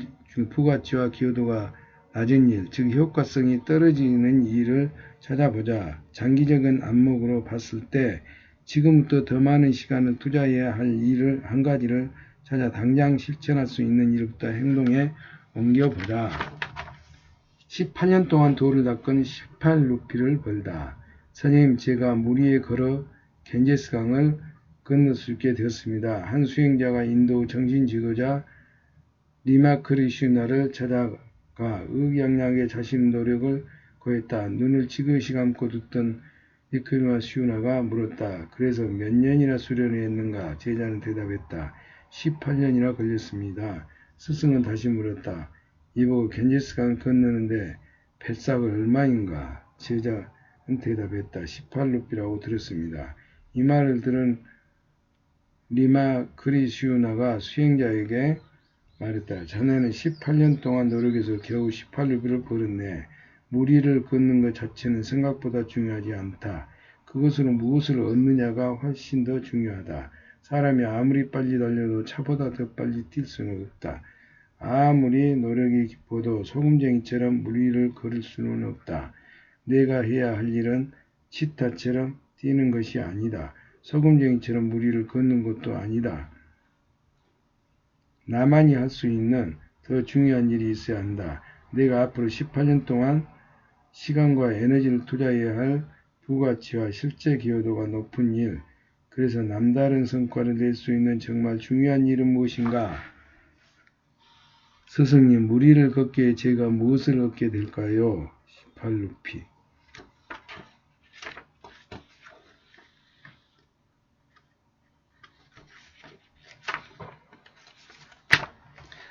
부가치와 기여도가 낮은 일, 즉 효과성이 떨어지는 일을 찾아보자. 장기적인 안목으로 봤을 때 지금부터 더 많은 시간을 투자해야 할 일을 한 가지를 찾아 당장 실천할 수 있는 일부터 행동에 옮겨보자. 18년 동안 돌을 닦은 18루피를 벌다. 선생님, 제가 물 위에 걸어 겐제스강을 건널 수 있게 되었습니다. 한 수행자가 인도 정신지도자 리마크리슈나를 찾아가 의기양양하게 자신의 노력을 고했다. 눈을 지그시 감고 듣던 리마크리슈나가 물었다. 그래서 몇 년이나 수련을 했는가? 제자는 대답했다. 18년이나 걸렸습니다. 스승은 다시 물었다. 이보고 겐제스강 건너는데 뱃삭은 얼마인가? 제자는 대답했다. 18루피라고 들었습니다. 이 말을 들은 리마크리슈나가 수행자에게 말했다. 자네는 18년 동안 노력해서 겨우 18루피를 벌었네. 물 위를 걷는 것 자체는 생각보다 중요하지 않다. 그것으로 무엇을 얻느냐가 훨씬 더 중요하다. 사람이 아무리 빨리 달려도 차보다 더 빨리 뛸 수는 없다. 아무리 노력이 깊어도 소금쟁이처럼 물 위를 걸을 수는 없다. 내가 해야 할 일은 치타처럼 뛰는 것이 아니다. 소금쟁이처럼 물 위를 걷는 것도 아니다. 나만이 할 수 있는 더 중요한 일이 있어야 한다. 내가 앞으로 18년 동안 시간과 에너지를 투자해야 할 부가치와 실제 기여도가 높은 일, 그래서 남다른 성과를 낼 수 있는 정말 중요한 일은 무엇인가? 스승님, 물 위를 걷기에 제가 무엇을 얻게 될까요? 18루피.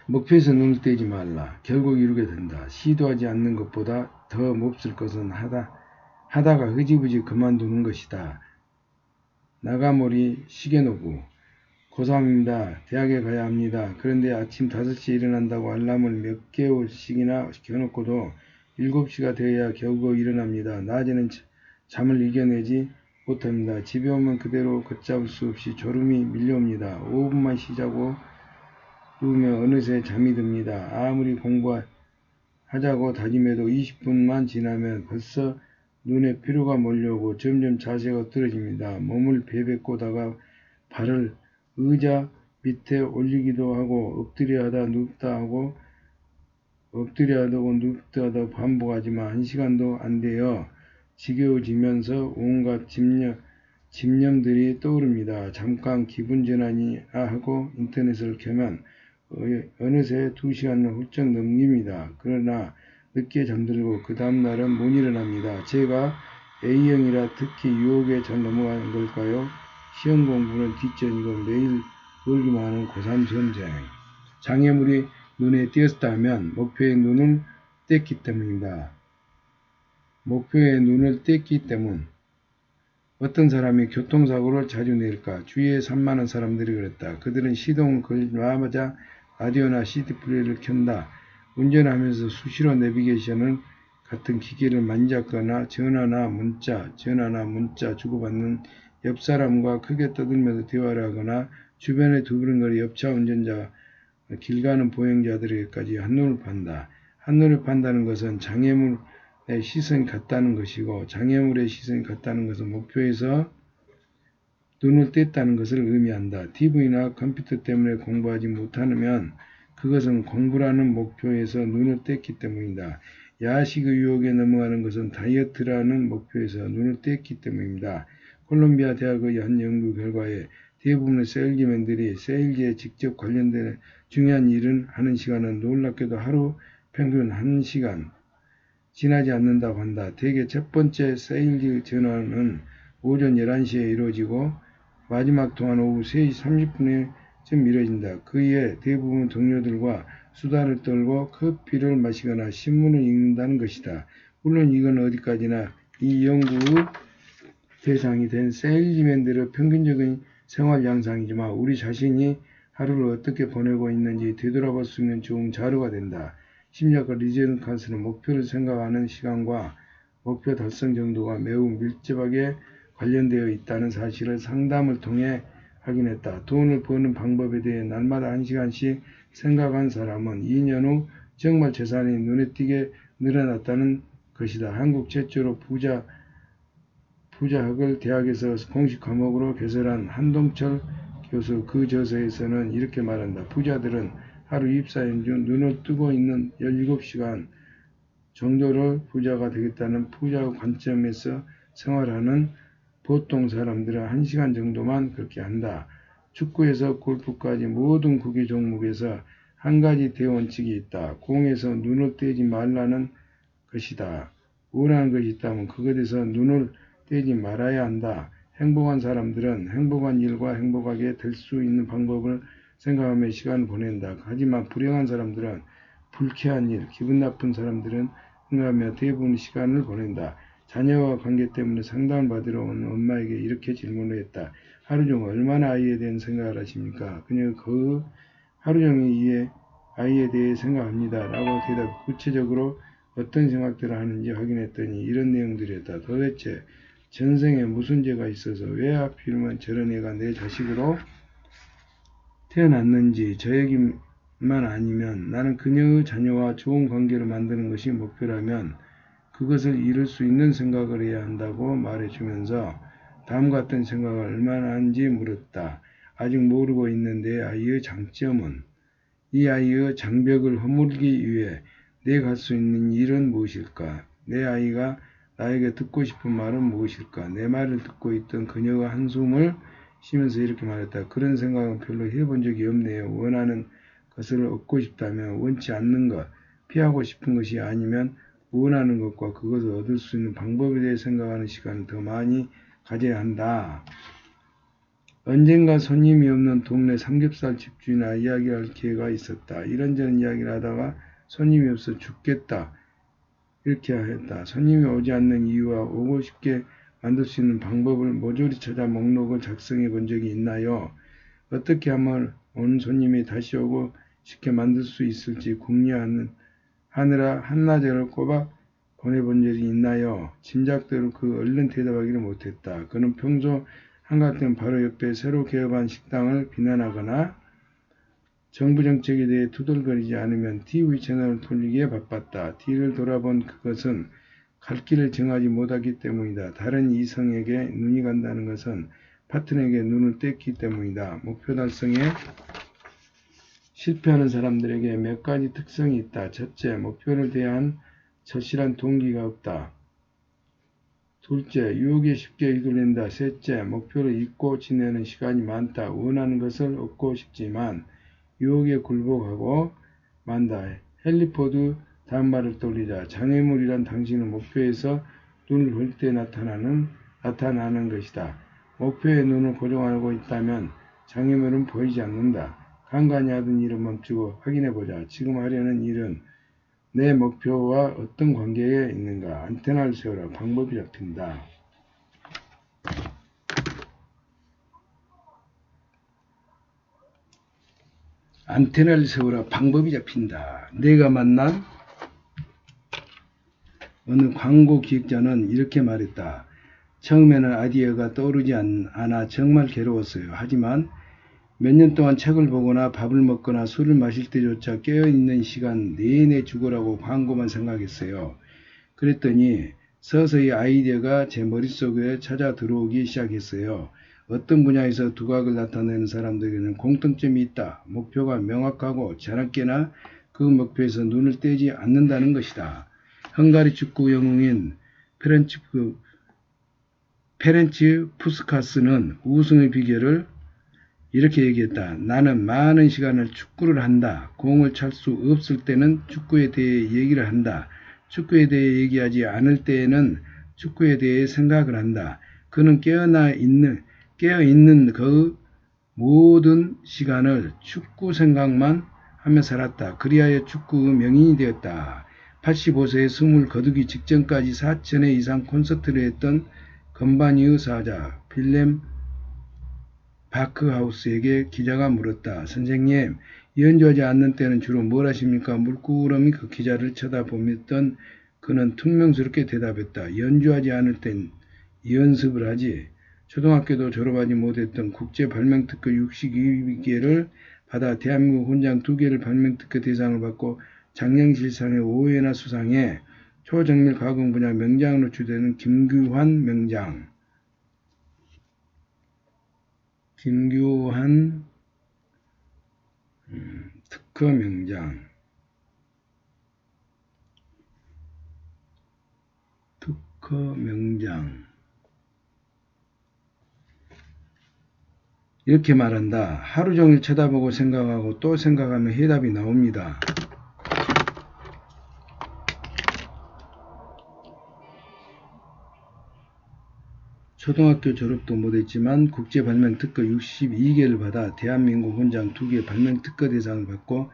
목표에서 눈을 떼지 말라. 결국 이루게 된다. 시도하지 않는 것보다 더 몹쓸 것은 하다가 흐지부지 그만두는 것이다. 나가모리 시게노부. 고3입니다. 대학에 가야 합니다. 그런데 아침 5시에 일어난다고 알람을 몇 개월씩이나 켜놓고도 7시가 되어야 겨우겨우 일어납니다. 낮에는 잠을 이겨내지 못합니다. 집에 오면 그대로 걷잡을 수 없이 졸음이 밀려옵니다. 5분만 쉬자고 누우면 어느새 잠이 듭니다. 아무리 공부하자고 다짐해도 20분만 지나면 벌써 눈에 피로가 몰려오고 점점 자세가 떨어집니다. 몸을 베베꼬다가 발을 의자 밑에 올리기도 하고 엎드려 하다 눕다 하고 엎드려 하다 눕다 하다 반복하지만 1시간도 안 되어 지겨워지면서 온갖 집념들이 떠오릅니다. 잠깐 기분 전환이나 하고 인터넷을 켜면 어느새 2시간을 훌쩍 넘깁니다. 그러나 늦게 잠들고 그 다음날은 못 일어납니다. 제가 A형이라 특히 유혹에 잘 넘어가는 걸까요? 시험 공부는 뒷전이고 매일 놀기만 하는 고3 전쟁. 장애물이 눈에 띄었다면 목표에 눈을 뗐기 때문입니다. 목표에 눈을 뗐기 때문. 어떤 사람이 교통사고를 자주 낼까? 주위에 산만한 사람들이 그랬다. 그들은 시동을 걸자마자 라디오나 CD 플레이를 켠다. 운전하면서 수시로 내비게이션을 같은 기기를 만졌거나 전화나 문자 주고받는 옆 사람과 크게 떠들면서 대화를 하거나 주변에 두드러거리 옆차 운전자, 길 가는 보행자들에게까지 한눈을 판다. 한눈을 판다는 것은 장애물의 시선이 같다는 것이고, 장애물의 시선이 같다는 것은 목표에서 눈을 뗐다는 것을 의미한다. TV나 컴퓨터 때문에 공부하지 못하면 그것은 공부라는 목표에서 눈을 뗐기 때문이다. 야식의 유혹에 넘어가는 것은 다이어트라는 목표에서 눈을 뗐기 때문입니다. 콜롬비아 대학의 한 연구 결과에 대부분의 세일즈맨들이 세일즈에 직접 관련된 중요한 일을 하는 시간은 놀랍게도 하루 평균 1시간 지나지 않는다고 한다. 대개 첫 번째 세일즈 전화는 오전 11시에 이루어지고 마지막 통화는 오후 3시 30분에쯤 이루어진다. 그이에 대부분 동료들과 수다를 떨고 커피를 마시거나 신문을 읽는다는 것이다. 물론 이건 어디까지나 이 연구의 대상이 된 세일즈맨들의 평균적인 생활 양상이지만 우리 자신이 하루를 어떻게 보내고 있는지 되돌아볼 수 있는 좋은 자료가 된다. 심리학가 리제는 칸스는 목표를 생각하는 시간과 목표 달성 정도가 매우 밀접하게 관련되어 있다는 사실을 상담을 통해 확인했다. 돈을 버는 방법에 대해 날마다 1시간씩 생각한 사람은 2년 후 정말 재산이 눈에 띄게 늘어났다는 것이다. 한국 최초로 부자학을 대학에서 공식 과목으로 개설한 한동철 교수 그 저서에서는 이렇게 말한다. 부자들은 하루 24시간 중 눈을 뜨고 있는 17시간 정도를 부자가 되겠다는 부자의 관점에서 생활하는 보통 사람들은 1시간 정도만 그렇게 한다. 축구에서 골프까지 모든 구기 종목에서 한 가지 대원칙이 있다. 공에서 눈을 떼지 말라는 것이다. 원하는 것이 있다면 그것에서 눈을 떼지 말아야 한다. 행복한 사람들은 행복한 일과 행복하게 될 수 있는 방법을 생각하며 시간을 보낸다. 하지만 불행한 사람들은 불쾌한 일, 기분 나쁜 사람들은 생각하며 대부분 시간을 보낸다. 자녀와 관계 때문에 상담을 받으러 온 엄마에게 이렇게 질문을 했다. 하루 중 얼마나 아이에 대한 생각을 하십니까? 그녀가 그 하루 종일 이 아이에 대해 생각합니다. 라고 대답. 구체적으로 어떤 생각들을 하는지 확인했더니 이런 내용들이었다. 도대체 전생에 무슨 죄가 있어서 왜 하필이면 저런 애가 내 자식으로 태어났는지, 저 얘기만 아니면 나는 그녀의 자녀와 좋은 관계를 만드는 것이 목표라면 그것을 이룰 수 있는 생각을 해야 한다고 말해주면서 다음과 같은 생각을 얼마나 하는지 물었다. 아직 모르고 있는 내 아이의 장점은? 이 아이의 장벽을 허물기 위해 내가 할 수 있는 일은 무엇일까? 내 아이가 나에게 듣고 싶은 말은 무엇일까? 내 말을 듣고 있던 그녀가 한숨을 쉬면서 이렇게 말했다. 그런 생각은 별로 해본 적이 없네요. 원하는 것을 얻고 싶다면 원치 않는 것, 피하고 싶은 것이 아니면 원하는 것과 그것을 얻을 수 있는 방법에 대해 생각하는 시간을 더 많이 가져야 한다. 언젠가 손님이 없는 동네 삼겹살 집주인과 이야기할 기회가 있었다. 이런저런 이야기를 하다가 손님이 없어 죽겠다. 이렇게 했다. 손님이 오지 않는 이유와 오고 싶게 만들 수 있는 방법을 모조리 찾아 목록을 작성해 본 적이 있나요? 어떻게 하면 오는 손님이 다시 오고 싶게 만들 수 있을지 궁리하느라 한나절을 꼬박 보내본 적이 있나요? 짐작대로 그 얼른 대답하기를 못했다. 그는 평소 한가득 바로 옆에 새로 개업한 식당을 비난하거나 정부 정책에 대해 투덜거리지 않으면 TV 채널을 돌리기에 바빴다. 뒤를 돌아본 그것은 갈 길을 정하지 못하기 때문이다. 다른 이성에게 눈이 간다는 것은 파트너에게 눈을 뗐기 때문이다. 목표 달성에 실패하는 사람들에게 몇 가지 특성이 있다. 첫째, 목표를 대한 절실한 동기가 없다. 둘째, 유혹에 쉽게 휘둘린다. 셋째, 목표를 잊고 지내는 시간이 많다. 원하는 것을 얻고 싶지만 유혹에 굴복하고 만다. 헨리 포드 다음 말을 떠올리자. 장애물이란 당신은 목표에서 눈을 볼 때 나타나는 것이다. 목표에 눈을 고정하고 있다면 장애물은 보이지 않는다. 간간히 하던 일을 멈추고 확인해보자. 지금 하려는 일은 내 목표와 어떤 관계에 있는가. 안테나를 세우라. 방법이 잡힌다. 안테나를 세우라. 방법이 잡힌다. 내가 만난 어느 광고 기획자는 이렇게 말했다. 처음에는 아이디어가 떠오르지 않아 정말 괴로웠어요. 하지만 몇 년 동안 책을 보거나 밥을 먹거나 술을 마실 때조차 깨어있는 시간 내내 죽으라고 광고만 생각했어요. 그랬더니 서서히 아이디어가 제 머릿속에 찾아 들어오기 시작했어요. 어떤 분야에서 두각을 나타내는 사람들에게는 공통점이 있다. 목표가 명확하고 자나깨나 그 목표에서 눈을 떼지 않는다는 것이다. 헝가리 축구 영웅인 페렌치 푸스카스는 우승의 비결을 이렇게 얘기했다. 나는 많은 시간을 축구를 한다. 공을 찰 수 없을 때는 축구에 대해 얘기를 한다. 축구에 대해 얘기하지 않을 때에는 축구에 대해 생각을 한다. 그는 깨어있는 그 모든 시간을 축구 생각만 하며 살았다. 그리하여 축구의 명인이 되었다. 85세에 숨을 거두기 직전까지 4,000회 이상 콘서트를 했던 건반이의 사자 빌렘 바크하우스에게 기자가 물었다. 선생님, 연주하지 않는 때는 주로 뭘 하십니까? 물끄러미 그 기자를 쳐다보던 그는 퉁명스럽게 대답했다. 연주하지 않을 땐 연습을 하지. 초등학교도 졸업하지 못했던 국제 발명특허 62개를 받아 대한민국 훈장 2개를 발명특허 대상을 받고 장량실상의 5회나 수상해 초정밀 가공 분야 명장으로 추대되는 김규환 명장. 김규환 특허 명장. 특허 명장. 이렇게 말한다. 하루 종일 쳐다보고 생각하고 또 생각하면 해답이 나옵니다. 초등학교 졸업도 못했지만 국제 발명 특허 62개를 받아 대한민국 훈장 2개 발명 특허 대상을 받고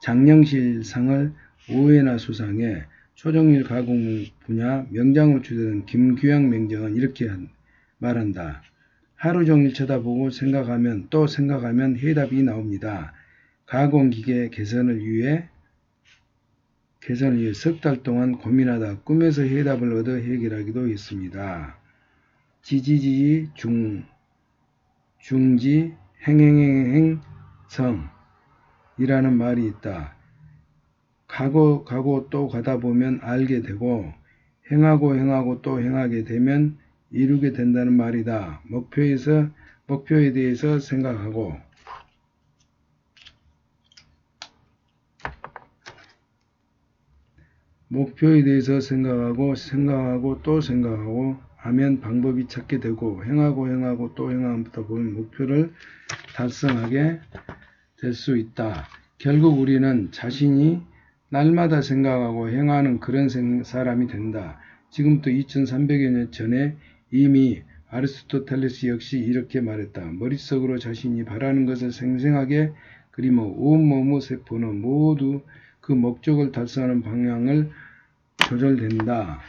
장량실상을 5회나 수상해 초정밀 가공 분야 명장으로 추대된 김규환 명장은 이렇게 말한다. 하루 종일 쳐다보고 생각하면 또 생각하면 해답이 나옵니다. 가공기계 개선을 위해 석 달 동안 고민하다 꿈에서 해답을 얻어 해결하기도 했습니다. 지지지지 중지 행행행성 이라는 말이 있다. 가고 또 가다 보면 알게 되고 행하고 또 행하게 되면 이루게 된다는 말이다. 목표에 대해서 생각하고 또 생각하고 하면 방법이 찾게 되고 행하고 또 행하다 보면 목표를 달성하게 될 수 있다. 결국 우리는 자신이 날마다 생각하고 행하는 그런 사람이 된다. 지금부터 2300여 년 전에 이미 아리스토텔레스 역시 이렇게 말했다. 머릿속으로 자신이 바라는 것을 생생하게 그리며 온몸의 세포는 모두 그 목적을 달성하는 방향을 조절된다.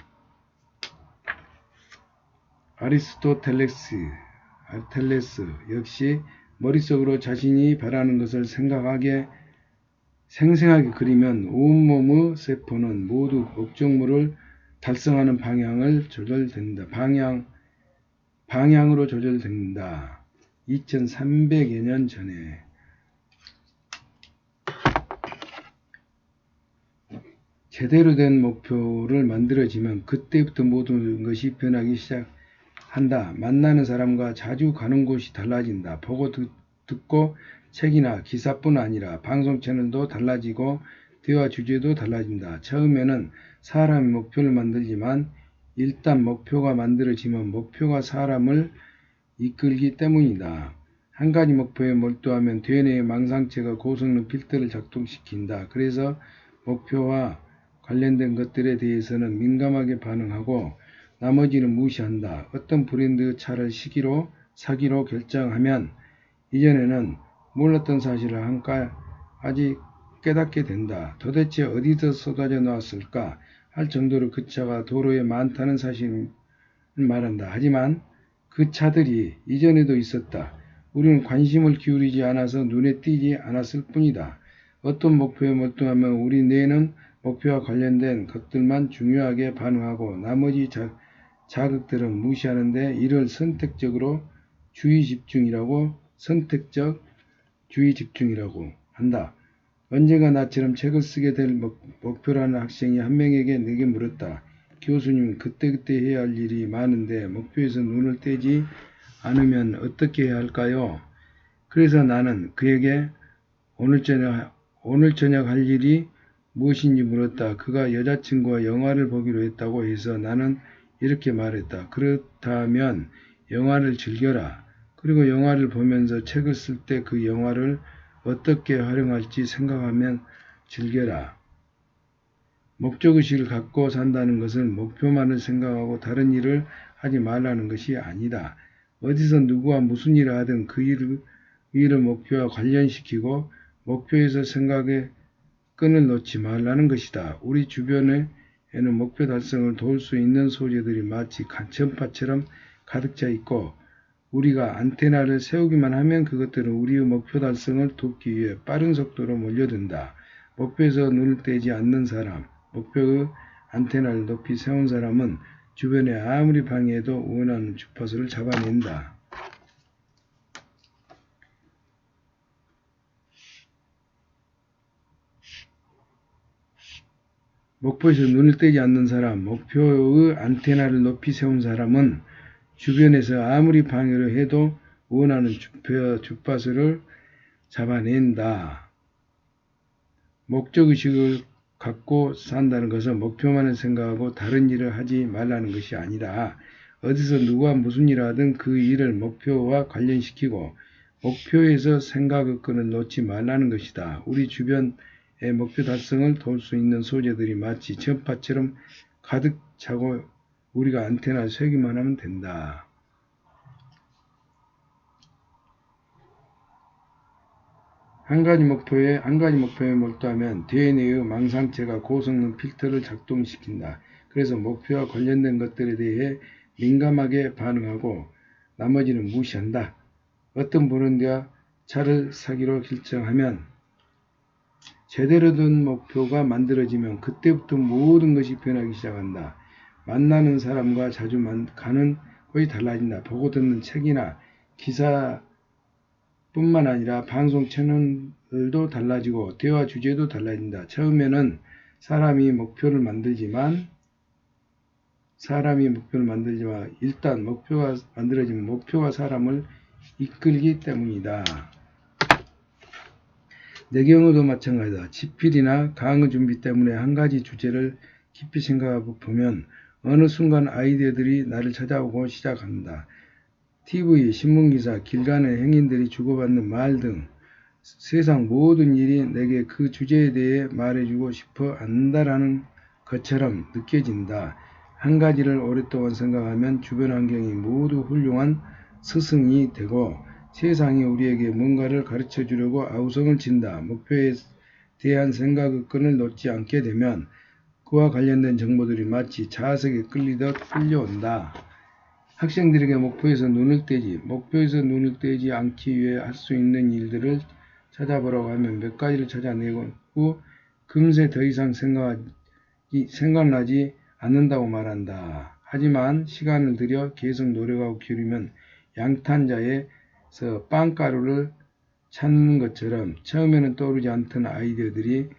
아리스토텔레스 역시 머릿속으로 자신이 바라는 것을 생생하게 그리면 온몸의 세포는 모두 목적물을 달성하는 방향을 조절된다. 방향으로 조절된다. 2300여 년 전에 제대로 된 목표를 만들어지면 그때부터 모든 것이 변하기 시작한다. 만나는 사람과 자주 가는 곳이 달라진다. 보고 듣고 책이나 기사뿐 아니라 방송 채널도 달라지고 대화 주제도 달라진다. 처음에는 사람이 목표를 만들지만 일단 목표가 만들어지면 목표가 사람을 이끌기 때문이다. 한 가지 목표에 몰두하면 되뇌의 망상체가 고성능 필터를 작동시킨다. 그래서 목표와 관련된 것들에 대해서는 민감하게 반응하고 나머지는 무시한다. 어떤 브랜드 차를 사기로 결정하면 이전에는 몰랐던 사실을 한 가지 깨닫게 된다. 도대체 어디서 쏟아져 나왔을까 할 정도로 그 차가 도로에 많다는 사실을 말한다. 하지만 그 차들이 이전에도 있었다. 우리는 관심을 기울이지 않아서 눈에 띄지 않았을 뿐이다. 어떤 목표에 몰두하면 우리 뇌는 목표와 관련된 것들만 중요하게 반응하고 나머지 자극들은 무시하는데 이를 선택적 주의 집중이라고 한다. 언젠가 나처럼 책을 쓰게 될 목표라는 학생이 한 명에게 내게 물었다. 교수님, 그때그때 해야 할 일이 많은데 목표에서 눈을 떼지 않으면 어떻게 해야 할까요? 그래서 나는 그에게 오늘 저녁 할 일이 무엇인지 물었다. 그가 여자친구와 영화를 보기로 했다고 해서 나는 이렇게 말했다. 그렇다면 영화를 즐겨라. 그리고 영화를 보면서 책을 쓸 때 그 영화를 어떻게 활용할지 생각하면 즐겨라. 목적의식을 갖고 산다는 것은 목표만을 생각하고 다른 일을 하지 말라는 것이 아니다. 어디서 누구와 무슨 일을 하든 그 일을 목표와 관련시키고 목표에서 생각의 끈을 놓지 말라는 것이다. 우리 주변에는 목표 달성을 도울 수 있는 소재들이 마치 전파처럼 가득 차 있고 우리가 안테나를 세우기만 하면 그것들은 우리의 목표 달성을 돕기 위해 빠른 속도로 몰려든다. 목표에서 눈을 떼지 않는 사람, 목표의 안테나를 높이 세운 사람은 주변에 아무리 방해해도 원하는 주파수를 잡아낸다. 목표에서 눈을 떼지 않는 사람, 목표의 안테나를 높이 세운 사람은 주변에서 아무리 방해를 해도 원하는 주파수를 잡아낸다. 목적의식을 갖고 산다는 것은 목표만을 생각하고 다른 일을 하지 말라는 것이 아니다. 어디서 누가 무슨 일을 하든 그 일을 목표와 관련시키고 목표에서 생각의 끈을 놓지 말라는 것이다. 우리 주변의 목표 달성을 도울 수 있는 소재들이 마치 전파처럼 가득 차고 우리가 안테나를 세기만 하면 된다. 한 가지 목표에 몰두하면 DNA의 망상체가 고성능 필터를 작동시킨다. 그래서 목표와 관련된 것들에 대해 민감하게 반응하고 나머지는 무시한다. 어떤 분은야 차를 사기로 결정하면 제대로 된 목표가 만들어지면 그때부터 모든 것이 변하기 시작한다. 만나는 사람과 자주 가는 곳이 달라진다. 보고 듣는 책이나 기사 뿐만 아니라 방송 채널도 달라지고 대화 주제도 달라진다. 처음에는 사람이 목표를 만들지만 일단 목표가 만들어지면 목표가 사람을 이끌기 때문이다. 내 경우도 마찬가지다. 집필이나 강의 준비 때문에 한 가지 주제를 깊이 생각하고 보면 어느 순간 아이디어들이 나를 찾아오고 시작한다. TV, 신문기사, 길 가는 행인들이 주고받는 말 등 세상 모든 일이 내게 그 주제에 대해 말해주고 싶어 한다라는 것처럼 느껴진다. 한 가지를 오랫동안 생각하면 주변 환경이 모두 훌륭한 스승이 되고 세상이 우리에게 뭔가를 가르쳐 주려고 아우성을 친다. 목표에 대한 생각의 끈을 놓지 않게 되면 그와 관련된 정보들이 마치 자석에 끌리듯 끌려온다. 학생들에게 목표에서 눈을 떼지 않기 위해 할 수 있는 일들을 찾아보라고 하면 몇 가지를 찾아내고 금세 더 이상 생각나지 않는다고 말한다. 하지만 시간을 들여 계속 노력하고 기울이면 양탄자에서 빵가루를 찾는 것처럼 처음에는 떠오르지 않던 아이디어들이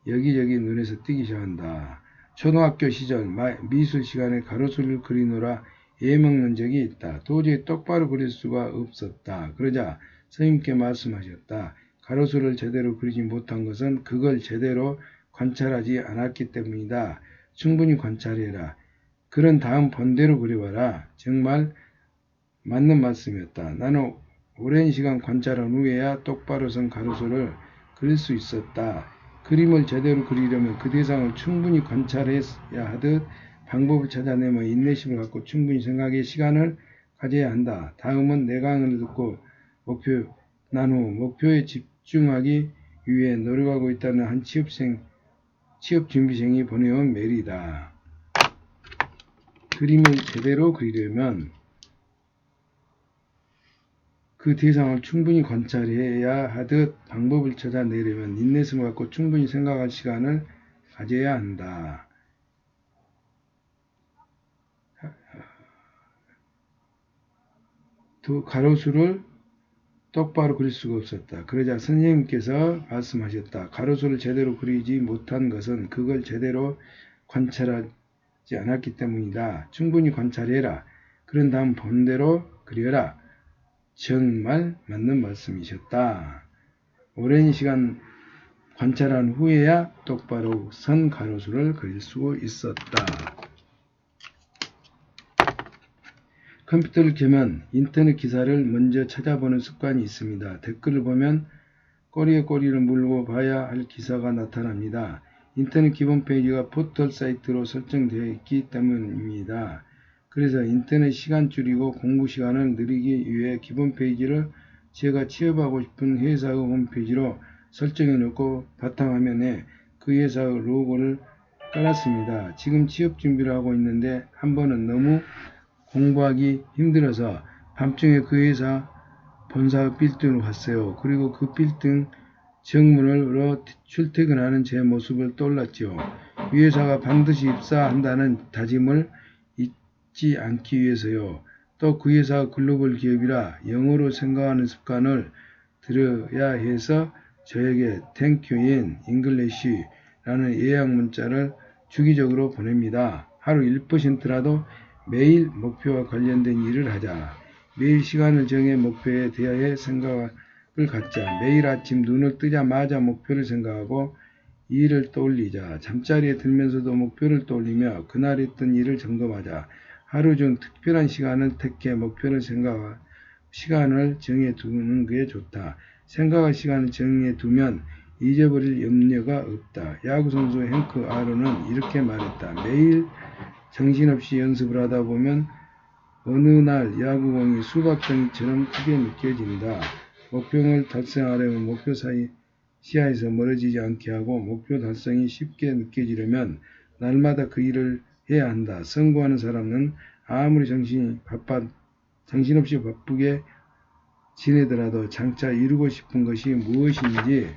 여기저기 눈에서 띄기 시작한다. 초등학교 시절 미술 시간에 가로수를 그리노라 애먹는 적이 있다. 도저히 똑바로 그릴 수가 없었다. 그러자 선생님께 말씀하셨다. 가로수를 제대로 그리지 못한 것은 그걸 제대로 관찰하지 않았기 때문이다. 충분히 관찰해라. 그런 다음 본대로 그려봐라. 정말 맞는 말씀이었다. 나는 오랜 시간 관찰한 후에야 똑바로 선 가로수를 그릴 수 있었다. 그림을 제대로 그리려면 그 대상을 충분히 관찰해야 하듯 방법을 찾아내며 인내심을 갖고 충분히 생각의 시간을 가져야 한다. 다음은 내 강의를 듣고 난 후 목표에 집중하기 위해 노력하고 있다는 한 취업준비생이 보내온 메일이다. 그림을 제대로 그리려면 그 대상을 충분히 관찰해야 하듯 방법을 찾아내려면 인내심을 갖고 충분히 생각할 시간을 가져야 한다. 두 가로수를 똑바로 그릴 수가 없었다. 그러자 선생님께서 말씀하셨다. 가로수를 제대로 그리지 못한 것은 그걸 제대로 관찰하지 않았기 때문이다. 충분히 관찰해라. 그런 다음 본대로 그려라. 정말 맞는 말씀이셨다. 오랜 시간 관찰한 후에야 똑바로 선 가로수를 그릴 수 있었다. 컴퓨터를 켜면 인터넷 기사를 먼저 찾아보는 습관이 있습니다. 댓글을 보면 꼬리에 꼬리를 물고 봐야 할 기사가 나타납니다. 인터넷 기본 페이지가 포털 사이트로 설정되어 있기 때문입니다. 그래서 인터넷 시간 줄이고 공부 시간을 늘리기 위해 기본 페이지를 제가 취업하고 싶은 회사의 홈페이지로 설정해 놓고 바탕화면에 그 회사의 로고를 깔았습니다. 지금 취업 준비를 하고 있는데 한 번은 너무 공부하기 힘들어서 밤중에 그 회사 본사 빌딩으로 갔어요. 그리고 그 빌딩 정문으로 출퇴근하는 제 모습을 떠올랐죠. 이 회사가 반드시 입사한다는 다짐을 잊지 않기 위해서요. 또 그 회사가 글로벌 기업이라 영어로 생각하는 습관을 들여야 해서 저에게 Thank you in English라는 예약 문자를 주기적으로 보냅니다. 하루 1%라도 매일 목표와 관련된 일을 하자. 매일 시간을 정해 목표에 대하여 생각을 갖자. 매일 아침 눈을 뜨자마자 목표를 생각하고 일을 떠올리자. 잠자리에 들면서도 목표를 떠올리며 그날 했던 일을 점검하자. 하루 중 특별한 시간을 택해 목표를 생각할 시간을 정해두는 게 좋다. 생각할 시간을 정해두면 잊어버릴 염려가 없다. 야구선수 행크 아론은 이렇게 말했다. 매일 정신없이 연습을 하다 보면 어느 날 야구공이 수박덩이처럼 크게 느껴진다. 목표를 달성하려면 목표 시야에서 멀어지지 않게 하고 목표 달성이 쉽게 느껴지려면 날마다 그 일을 해야 한다. 성공하는 사람은 아무리 정신없이 바쁘게 지내더라도 장차 이루고 싶은 것이 무엇인지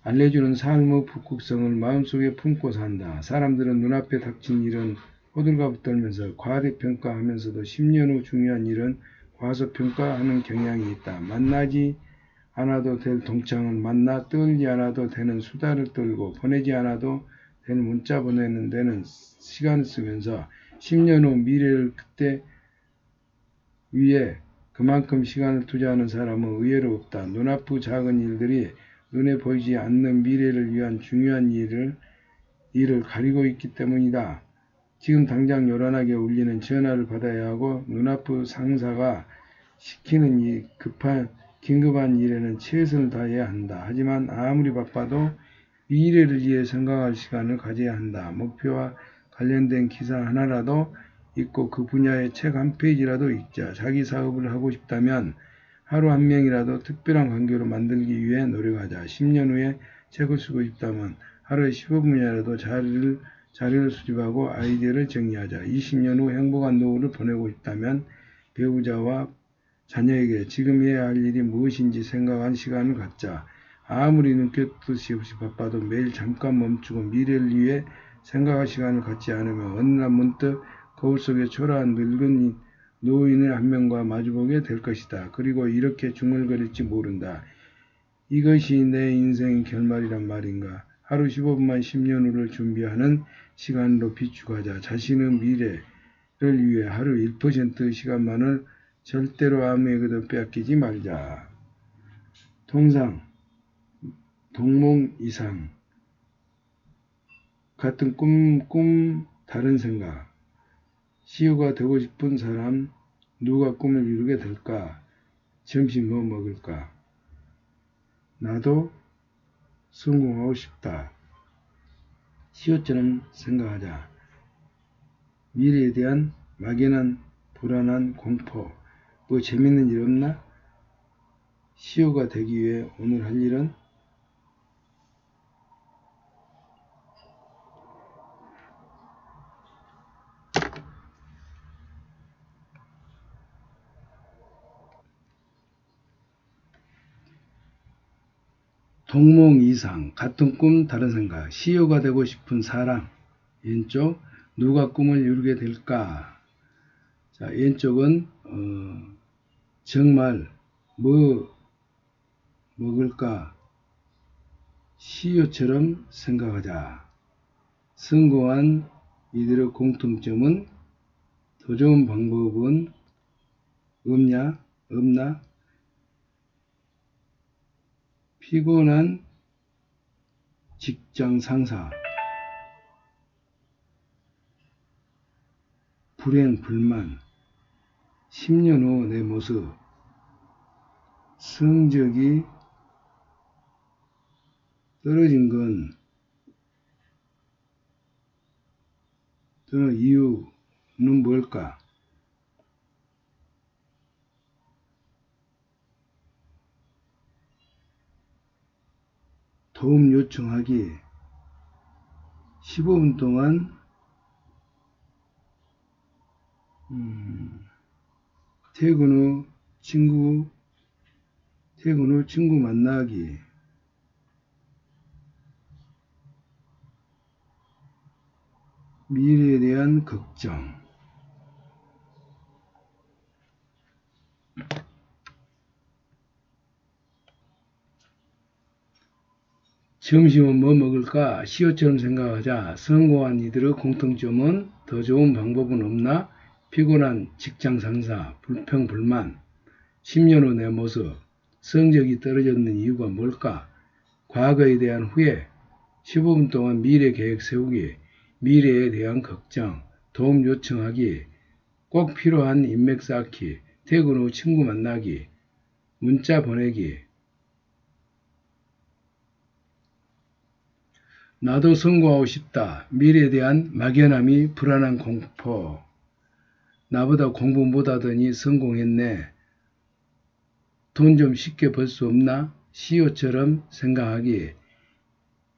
알려주는 삶의 북극성을 마음속에 품고 산다. 사람들은 눈앞에 닥친 일은 호들갑 떨면서 과대평가하면서도 10년 후 중요한 일은 과소평가하는 경향이 있다. 만나지 않아도 될 동창을 만나 떨지 않아도 되는 수다를 떨고 보내지 않아도 될 문자 보내는 데는 시간을 쓰면서 10년 후 미래를 그때 위에 그만큼 시간을 투자하는 사람은 의외로 없다. 눈앞의 작은 일들이 눈에 보이지 않는 미래를 위한 중요한 일을 가리고 있기 때문이다. 지금 당장 요란하게 울리는 전화를 받아야 하고 눈앞의 상사가 시키는 이 긴급한 일에는 최선을 다해야 한다. 하지만 아무리 바빠도 미래를 위해 생각할 시간을 가져야 한다. 목표와 관련된 기사 하나라도 읽고 그 분야의 책 한 페이지라도 읽자. 자기 사업을 하고 싶다면 하루 한 명이라도 특별한 관계로 만들기 위해 노력하자. 10년 후에 책을 쓰고 싶다면 하루에 15분이라도 자료를 수집하고 아이디어를 정리하자. 20년 후 행복한 노후를 보내고 싶다면 배우자와 자녀에게 지금 해야 할 일이 무엇인지 생각한 시간을 갖자. 아무리 눈길 듯이 없이 바빠도 매일 잠깐 멈추고 미래를 위해 생각할 시간을 갖지 않으면 어느 날 문득 거울 속에 초라한 늙은 노인의 한 명과 마주보게 될 것이다. 그리고 이렇게 중얼거릴지 모른다. 이것이 내 인생의 결말이란 말인가. 하루 15분만 10년 후를 준비하는 시간으로 비축하자. 자신의 미래를 위해 하루 1%의 시간만을 절대로 아무에게도 빼앗기지 말자. 동몽 이상 같은 꿈 다른 생각. CEO가 되고 싶은 사람 누가 꿈을 이루게 될까? 점심 뭐 먹을까? 나도 성공하고 싶다. CEO처럼 생각하자. 미래에 대한 막연한 불안한 공포. 뭐 재밌는 일 없나? CEO가 되기 위해 오늘 할 일은 동몽 이상, 같은 꿈 다른 생각, CEO가 되고 싶은 사람. 왼쪽, 누가 꿈을 이루게 될까? 자, 왼쪽은 정말 뭐 먹을까? CEO처럼 생각하자. 성공한 이들의 공통점은 더 좋은 방법은 없나? 피곤한 직장 상사, 불행, 불만, 10년 후 내 모습, 성적이 떨어진 건 또는 이유는 뭘까? 도움 요청하기 15분 동안 퇴근 후 친구 만나기 미래에 대한 걱정 점심은 뭐 먹을까? CEO처럼 생각하자. 성공한 이들의 공통점은 더 좋은 방법은 없나? 피곤한 직장 상사, 불평, 불만, 10년 후 내 모습, 성적이 떨어졌는 이유가 뭘까? 과거에 대한 후회, 15분 동안 미래 계획 세우기, 미래에 대한 걱정, 도움 요청하기, 꼭 필요한 인맥 쌓기, 퇴근 후 친구 만나기, 문자 보내기. 나도 성공하고 싶다. 미래에 대한 막연함이 불안한 공포. 나보다 공부 못하더니 성공했네. 돈 좀 쉽게 벌 수 없나? CEO처럼 생각하기.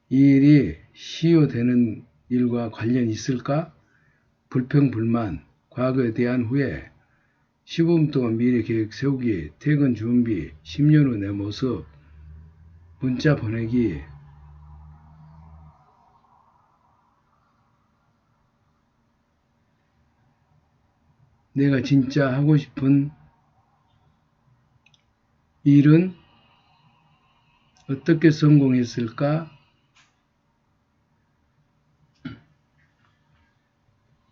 이 일이 CEO 되는 일과 관련 있을까? 불평, 불만, 과거에 대한 후회, 15분 동안 미래 계획 세우기, 퇴근 준비, 10년 후 내 모습, 문자 보내기. 내가 진짜 하고 싶은 일은 어떻게 성공했을까?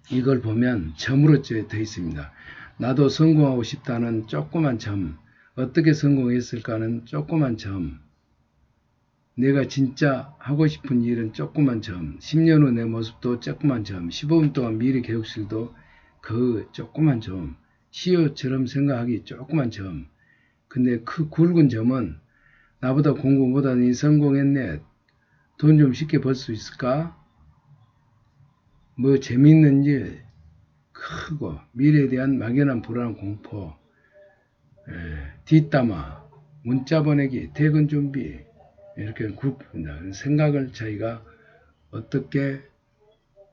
이걸 보면 점으로 되어 있습니다. 나도 성공하고 싶다는 조그만 점, 어떻게 성공했을까는 조그만 점, 내가 진짜 하고 싶은 일은 조그만 점, 10년 후 내 모습도 조그만 점, 15분 동안 미래 계획실도 그 조그만 점, CEO처럼 생각하기 조그만 점. 근데 그 굵은 점은 나보다 공부 못하니 성공했네. 돈 좀 쉽게 벌 수 있을까? 뭐 재미있는 일 크고 미래에 대한 막연한 불안한 공포, 뒷담화, 문자 보내기, 퇴근 준비 이렇게 굵습니다. 생각을 자기가 어떻게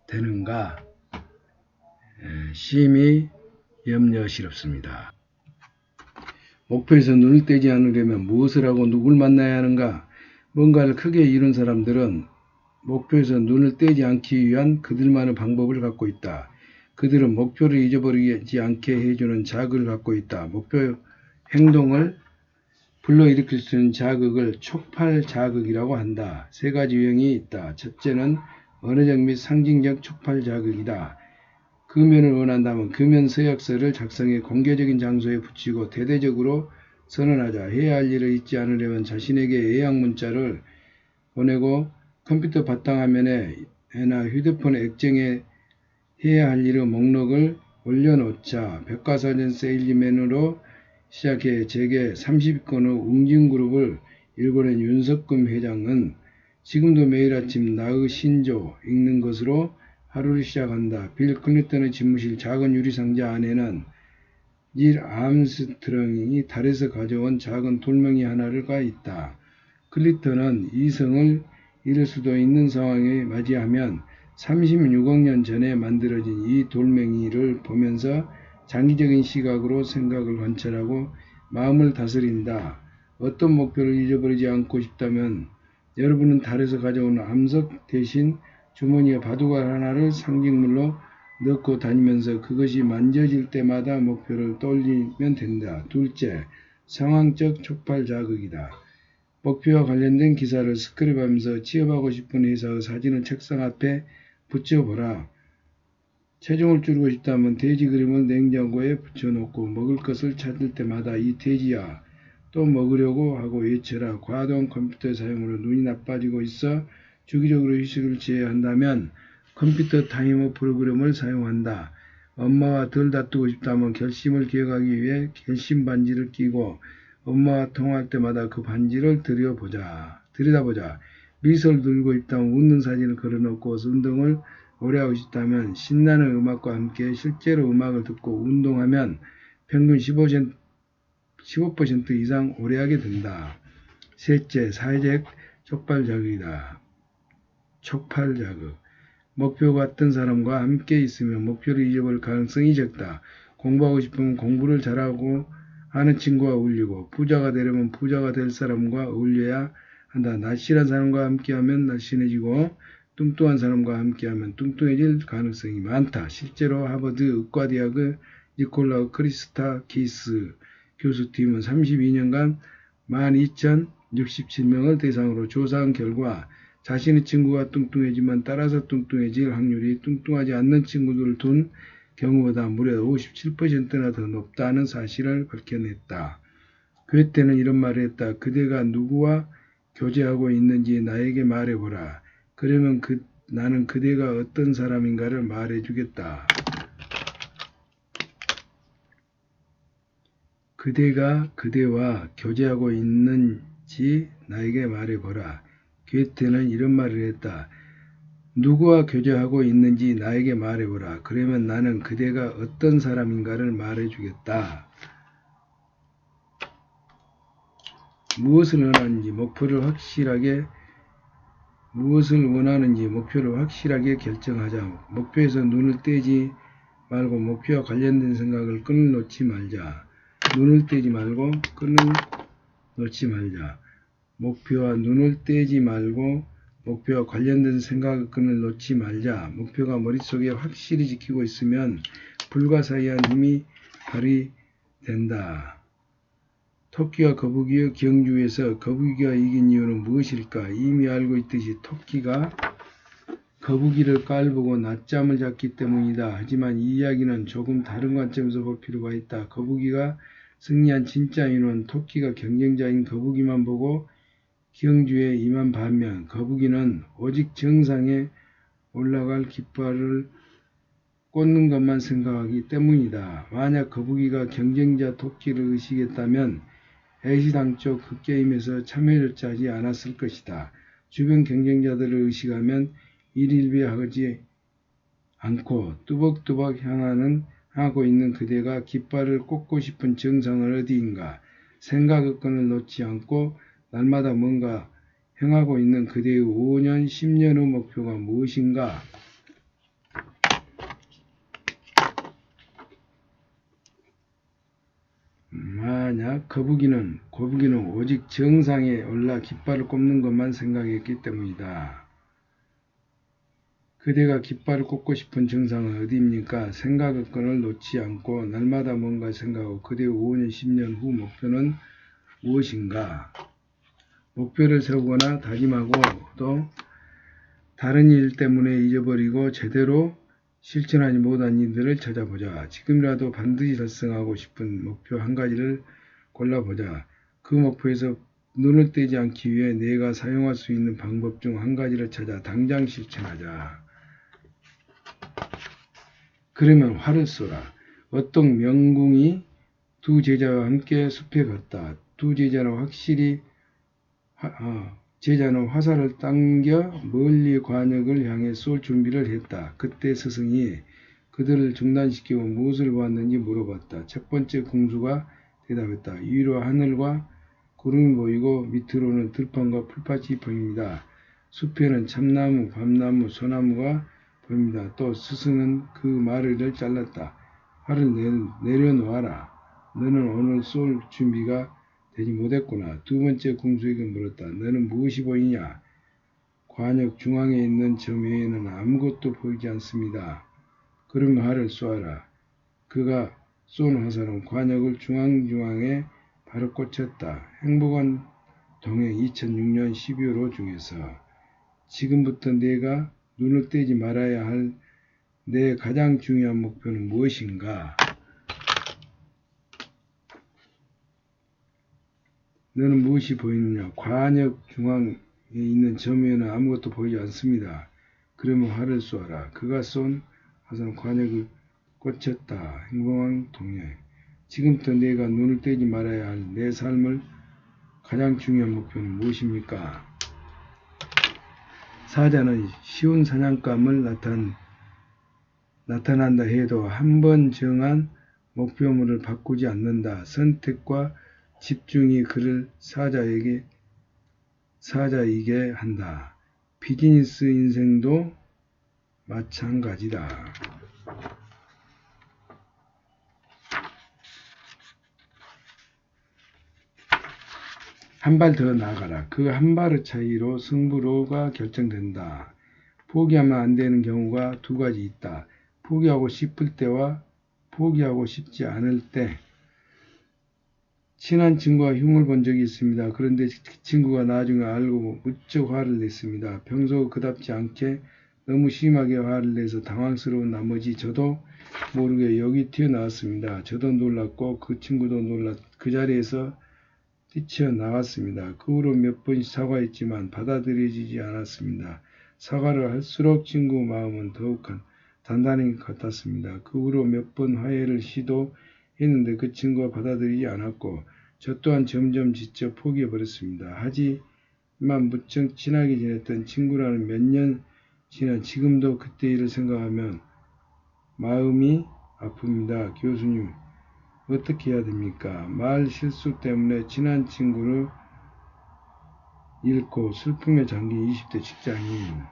되는가 심히 염려스럽습니다. 목표에서 눈을 떼지 않으려면 무엇을 하고 누굴 만나야 하는가? 뭔가를 크게 이룬 사람들은 목표에서 눈을 떼지 않기 위한 그들만의 방법을 갖고 있다. 그들은 목표를 잊어버리지 않게 해주는 자극을 갖고 있다. 목표 행동을 불러일으킬 수 있는 자극을 촉발 자극이라고 한다. 세 가지 유형이 있다. 첫째는 언어적 및 상징적 촉발 자극이다. 금연을 원한다면 금연 서약서를 작성해 공개적인 장소에 붙이고 대대적으로 선언하자. 해야 할 일을 잊지 않으려면 자신에게 예약 문자를 보내고 컴퓨터 바탕화면에나 휴대폰에 액정에 해야 할 일의 목록을 올려놓자. 백과사전 세일즈맨으로 시작해 재계 30위권의 웅진그룹을 일궈낸 윤석금 회장은 지금도 매일 아침 나의 신조 읽는 것으로 하루를 시작한다. 빌 클린턴의 집무실 작은 유리상자 안에는 닐 암스트롱이 달에서 가져온 작은 돌멩이 하나가 있다. 클린턴은 이성을 잃을 수도 있는 상황에 맞이하면 36억 년 전에 만들어진 이 돌멩이를 보면서 장기적인 시각으로 생각을 관찰하고 마음을 다스린다. 어떤 목표를 잊어버리지 않고 싶다면 여러분은 달에서 가져온 암석 대신 주머니에 바둑알 하나를 상징물로 넣고 다니면서 그것이 만져질 때마다 목표를 떠올리면 된다. 둘째, 상황적 촉발 자극이다. 목표와 관련된 기사를 스크랩하면서 취업하고 싶은 회사의 사진을 책상 앞에 붙여보라. 체중을 줄이고 싶다면 돼지 그림을 냉장고에 붙여놓고 먹을 것을 찾을 때마다 이 돼지야 또 먹으려고 하고 외쳐라. 과도한 컴퓨터 사용으로 눈이 나빠지고 있어 주기적으로 휴식을 취해야 한다면 컴퓨터 타이머 프로그램을 사용한다. 엄마와 덜 다투고 싶다면 결심을 기억하기 위해 결심 반지를 끼고 엄마와 통화할 때마다 그 반지를 들여다보자. 미소를 들고 싶다면 웃는 사진을 걸어놓고 운동을 오래 하고 싶다면 신나는 음악과 함께 실제로 음악을 듣고 운동하면 평균 15% 이상 오래 하게 된다. 셋째, 사회적 촉발 자극이다. 촉발 자극. 목표가 같은 사람과 함께 있으면 목표를 잊어버릴 가능성이 적다. 공부하고 싶으면 공부를 잘하고 하는 친구와 어울리고 부자가 되려면 부자가 될 사람과 어울려야 한다. 날씬한 사람과 함께하면 날씬해지고 뚱뚱한 사람과 함께하면 뚱뚱해질 가능성이 많다. 실제로 하버드 의과대학의 니콜라 크리스타키스 교수팀은 32년간 12,067명을 대상으로 조사한 결과 자신의 친구가 뚱뚱해지만 따라서 뚱뚱해질 확률이 뚱뚱하지 않는 친구들을 둔 경우보다 무려 57%나 더 높다는 사실을 밝혀냈다. 그 때는 이런 말을 했다. 그대가 누구와 교제하고 있는지 나에게 말해보라. 그러면 나는 그대가 어떤 사람인가를 말해주겠다. 그대가 그대와 교제하고 있는지 나에게 말해보라. 괴테는 이런 말을 했다. 누구와 교제하고 있는지 나에게 말해보라. 그러면 나는 그대가 어떤 사람인가를 말해주겠다. 무엇을 원하는지 목표를 확실하게 결정하자. 목표에서 눈을 떼지 말고 목표와 관련된 생각을 끈을 놓지 말자. 목표와 눈을 떼지 말고 목표와 관련된 생각의 끈을 놓지 말자. 목표가 머릿속에 확실히 지키고 있으면 불가사의한 힘이 발휘된다. 토끼와 거북이의 경주에서 거북이가 이긴 이유는 무엇일까? 이미 알고 있듯이 토끼가 거북이를 깔보고 낮잠을 잤기 때문이다. 하지만 이 이야기는 조금 다른 관점에서 볼 필요가 있다. 거북이가 승리한 진짜 이유는 토끼가 경쟁자인 거북이만 보고 경주에 임한 반면 거북이는 오직 정상에 올라갈 깃발을 꽂는 것만 생각하기 때문이다. 만약 거북이가 경쟁자 토끼를 의식했다면 애시당초 그 게임에서 참여조차 하지 않았을 것이다. 주변 경쟁자들을 의식하면 일일비하지 않고 뚜벅뚜벅 향하고 있는 그대가 깃발을 꽂고 싶은 정상은 어디인가? 생각의 끈을 놓지 않고 날마다 뭔가 행하고 있는 그대의 5년, 10년의 목표가 무엇인가? 만약 거북이는 오직 정상에 올라 깃발을 꼽는 것만 생각했기 때문이다. 그대가 깃발을 꽂고 싶은 정상은 어디입니까? 생각의 끈을 놓지 않고 날마다 뭔가 생각하고 그대의 5년, 10년 후 목표는 무엇인가? 목표를 세우거나 다짐하고도 다른 일 때문에 잊어버리고 제대로 실천하지 못한 일들을 찾아보자. 지금이라도 반드시 달성하고 싶은 목표 한 가지를 골라보자. 그 목표에서 눈을 떼지 않기 위해 내가 사용할 수 있는 방법 중 한 가지를 찾아 당장 실천하자. 그러면 활을 쏘라. 어떤 명궁이 두 제자와 함께 숲에 갔다. 두 제자는 화살을 당겨 멀리 관역을 향해 쏠 준비를 했다. 그때 스승이 그들을 중단시키고 무엇을 보았는지 물어봤다. 첫 번째 궁수가 대답했다. 위로 하늘과 구름이 보이고 밑으로는 들판과 풀밭이 보입니다. 숲에는 참나무, 밤나무, 소나무가 보입니다. 또 스승은 그 말을 잘랐다. 활을 내려놓아라. 너는 오늘 쏠 준비가 되지 못했구나. 두 번째 궁수에게 물었다. 너는 무엇이 보이냐? 관역 중앙에 있는 점 외에는 아무것도 보이지 않습니다. 그럼 활을 쏘아라. 그가 쏜 화살은 관역을 중앙에 바로 꽂혔다. 행복한 동행 2006년 12월 중에서 지금부터 내가 눈을 떼지 말아야 할 내 가장 중요한 목표는 무엇인가? 너는 무엇이 보이느냐? 관역 중앙에 있는 점에는 아무것도 보이지 않습니다. 그러면 활을 쏘아라. 그가 쏜 화살은 관역을 꽂혔다. 행복한 동행. 지금부터 내가 눈을 떼지 말아야 할 내 삶을 가장 중요한 목표는 무엇입니까? 사자는 쉬운 사냥감을 나타난다 해도 한 번 정한 목표물을 바꾸지 않는다. 선택과 집중이 그를 사자이게 한다. 비즈니스 인생도 마찬가지다. 한 발 더 나아가라. 그 한 발의 차이로 승부가 결정된다. 포기하면 안 되는 경우가 두 가지 있다. 포기하고 싶을 때와 포기하고 싶지 않을 때. 친한 친구와 흉을 본 적이 있습니다. 그런데 그 친구가 나중에 알고 무척 화를 냈습니다. 평소 그답지 않게 너무 심하게 화를 내서 당황스러운 나머지 저도 모르게 욕이 튀어나왔습니다. 저도 놀랐고 그 친구도 그 자리에서 뛰쳐나왔습니다. 그 후로 몇 번씩 사과했지만 받아들여지지 않았습니다. 사과를 할수록 친구 마음은 더욱 단단히 같았습니다. 그 후로 몇 번 화해를 시도했는데 그 친구가 받아들이지 않았고 저 또한 점점 지쳐 포기해버렸습니다. 하지만 무척 친하게 지냈던 친구라는 몇 년 지난 지금도 그때 일을 생각하면 마음이 아픕니다. 교수님, 어떻게 해야 됩니까? 말 실수 때문에 친한 친구를 잃고 슬픔에 잠긴 20대 직장인.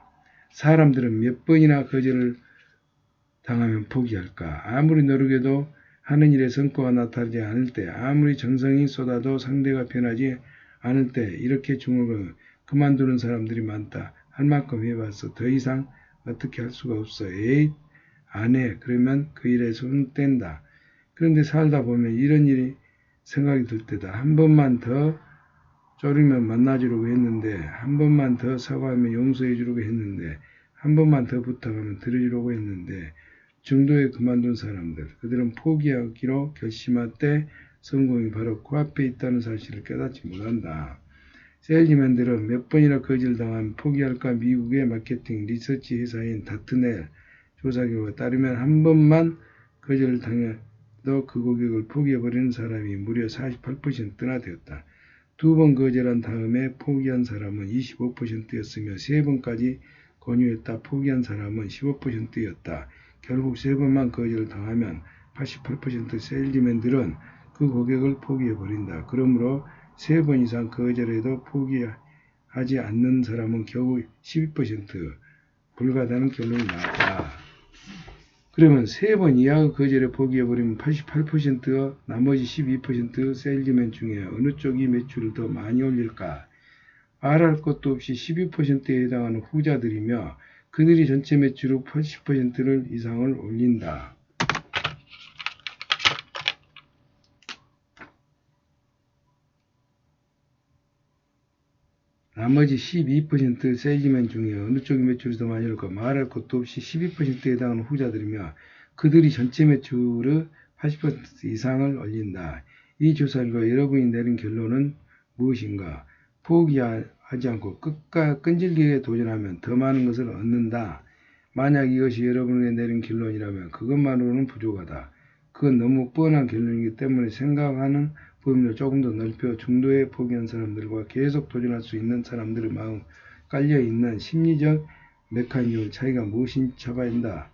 사람들은 몇 번이나 거절을 당하면 포기할까? 아무리 노력해도 하는 일에 성과가 나타나지 않을 때, 아무리 정성이 쏟아도 상대가 변하지 않을 때 이렇게 중얼거려 그만두는 사람들이 많다. 할 만큼 해봤어. 더 이상 어떻게 할 수가 없어. 에잇, 안 해. 그러면 그 일에 손 뗀다. 그런데 살다 보면 이런 일이 생각이 들 때다. 한 번만 더 쪼르면 만나주려고 했는데, 한 번만 더 사과하면 용서해 주려고 했는데, 한 번만 더 부탁하면 들어주려고 했는데, 중도에 그만둔 사람들, 그들은 포기하기로 결심할 때 성공이 바로 코앞에 있다는 사실을 깨닫지 못한다. 세일즈맨들은 몇 번이나 거절당하면 포기할까? 미국의 마케팅 리서치 회사인 다트넬 조사 결과 따르면 한 번만 거절당해도 그 고객을 포기해버리는 사람이 무려 48%나 되었다. 두 번 거절한 다음에 포기한 사람은 25%였으며 세 번까지 권유했다 포기한 사람은 15%였다. 결국 세 번만 거절을 당하면 88% 세일즈맨들은 그 고객을 포기해버린다. 그러므로 세 번 이상 거절해도 포기하지 않는 사람은 겨우 12% 불가다는 결론이 나왔다. 그러면 세 번 이하의 거절에 포기해버리면 88%와 나머지 12% 세일즈맨 중에 어느 쪽이 매출을 더 많이 올릴까? 말할 것도 없이 12%에 해당하는 후자들이며 그들이 전체 매출의 80% 이상을 올린다. 나머지 12% 세일즈맨 중에 어느 쪽이 매출이 더 많이 올까? 말할 것도 없이 12%에 해당하는 후자들이며 그들이 전체 매출의 80% 이상을 올린다. 이 조사 결과 여러분이 내린 결론은 무엇인가? 포기하지 않고 끈질기게 도전하면 더 많은 것을 얻는다. 만약 이것이 여러분에게 내린 결론이라면 그것만으로는 부족하다. 그건 너무 뻔한 결론이기 때문에 생각하는 범위를 조금 더 넓혀 중도에 포기한 사람들과 계속 도전할 수 있는 사람들의 마음 깔려있는 심리적 메커니즘의 차이가 무엇인지 찾아야 한다.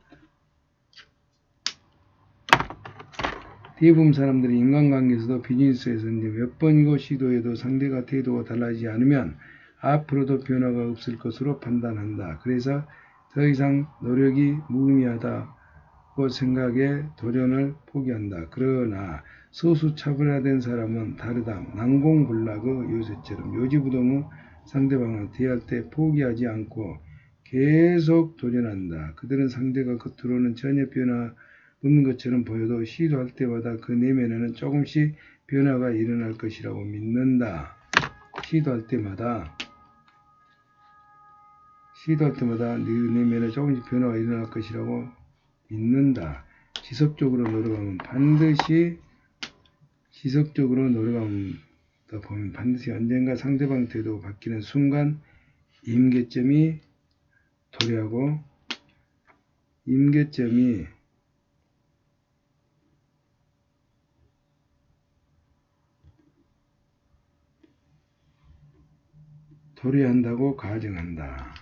대부분 사람들이 인간관계에서도 비즈니스에서 몇 번이고 시도해도 상대가 태도가 달라지지 않으면 앞으로도 변화가 없을 것으로 판단한다. 그래서 더 이상 노력이 무의미하다고 생각해 도전을 포기한다. 그러나 소수 차별화된 사람은 다르다. 난공불락의 요새처럼 요지부동의 상대방을 대할 때 포기하지 않고 계속 도전한다. 그들은 상대가 겉으로는 전혀 변화 없는 것처럼 보여도 시도할 때마다 그 내면에는 조금씩 변화가 일어날 것이라고 믿는다. 시도할 때마다 네 내면에 조금씩 변화가 일어날 것이라고 믿는다. 지속적으로 노력하면 반드시 언젠가 상대방 태도가 바뀌는 순간 임계점이 도래하고 임계점이 도래한다고 가정한다.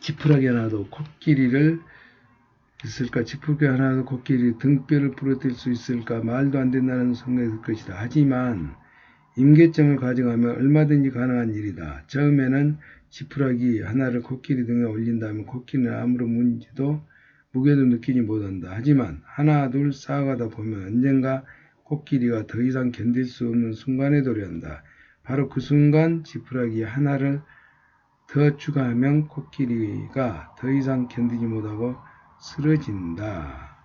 지푸라기 하나도 코끼리를 있을까? 지푸라기 하나도 코끼리 등뼈를 부러뜨릴 수 있을까? 말도 안 된다는 생각이 들 것이다. 하지만 임계점을 가정하면 얼마든지 가능한 일이다. 처음에는 지푸라기 하나를 코끼리 등에 올린다면 코끼리는 아무런 무게도 느끼지 못한다. 하지만 하나 둘 쌓아가다 보면 언젠가 코끼리가 더 이상 견딜 수 없는 순간에 도래한다. 바로 그 순간 지푸라기 하나를 더 추가하면 코끼리가 더 이상 견디지 못하고 쓰러진다.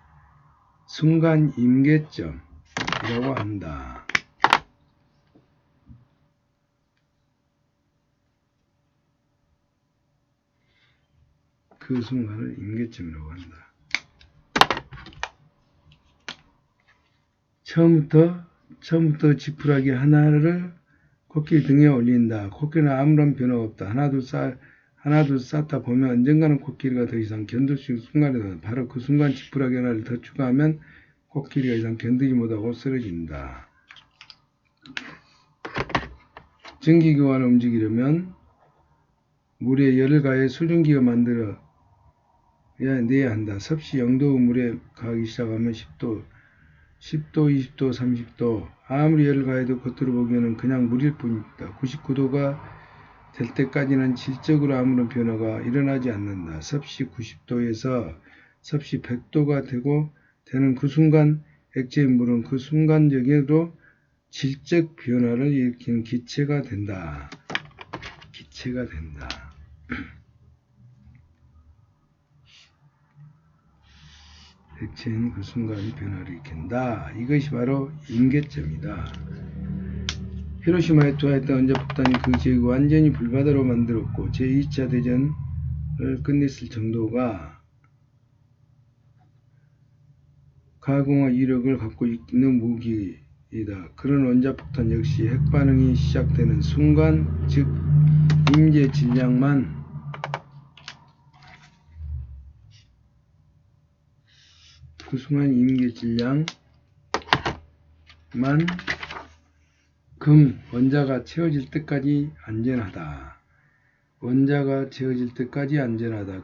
순간 임계점이라고 한다. 그 순간을 임계점이라고 한다. 처음부터 지푸라기 하나를 코끼리 등에 올린다. 코끼리는 아무런 변화가 없다. 하나 둘 쌓다 보면 언젠가는 코끼리가 더 이상 견딜 수 있는 순간이 된다. 바로 그 순간 지푸라기 하나를 더 추가하면 코끼리가 이상 견디지 못하고 쓰러진다. 전기교환을 움직이려면 물에 열을 가해 수증기가 만들어내야 한다. 섭씨 0도 물에 가기 시작하면 10도, 20도, 30도 아무리 열을 가해도 겉으로 보기에는 그냥 물일 뿐입니다. 99도가 될 때까지는 질적으로 아무런 변화가 일어나지 않는다. 섭씨 90도에서 섭씨 100도가 되는 그 순간 액체의 물은 그 순간적으로 질적 변화를 일으키는 기체가 된다. 액체는 그 순간 변화를 일으킨다. 이것이 바로 임계점이다. 히로시마에 투하했던 원자폭탄이 그 지역을 완전히 불바다로 만들었고 제2차 대전을 끝냈을 정도가 가공의 이력을 갖고 있는 무기이다. 그런 원자폭탄 역시 핵반응이 시작되는 순간, 즉 임계 질량만 그 순간 임계 질량만 원자가 채워질 때까지 안전하다.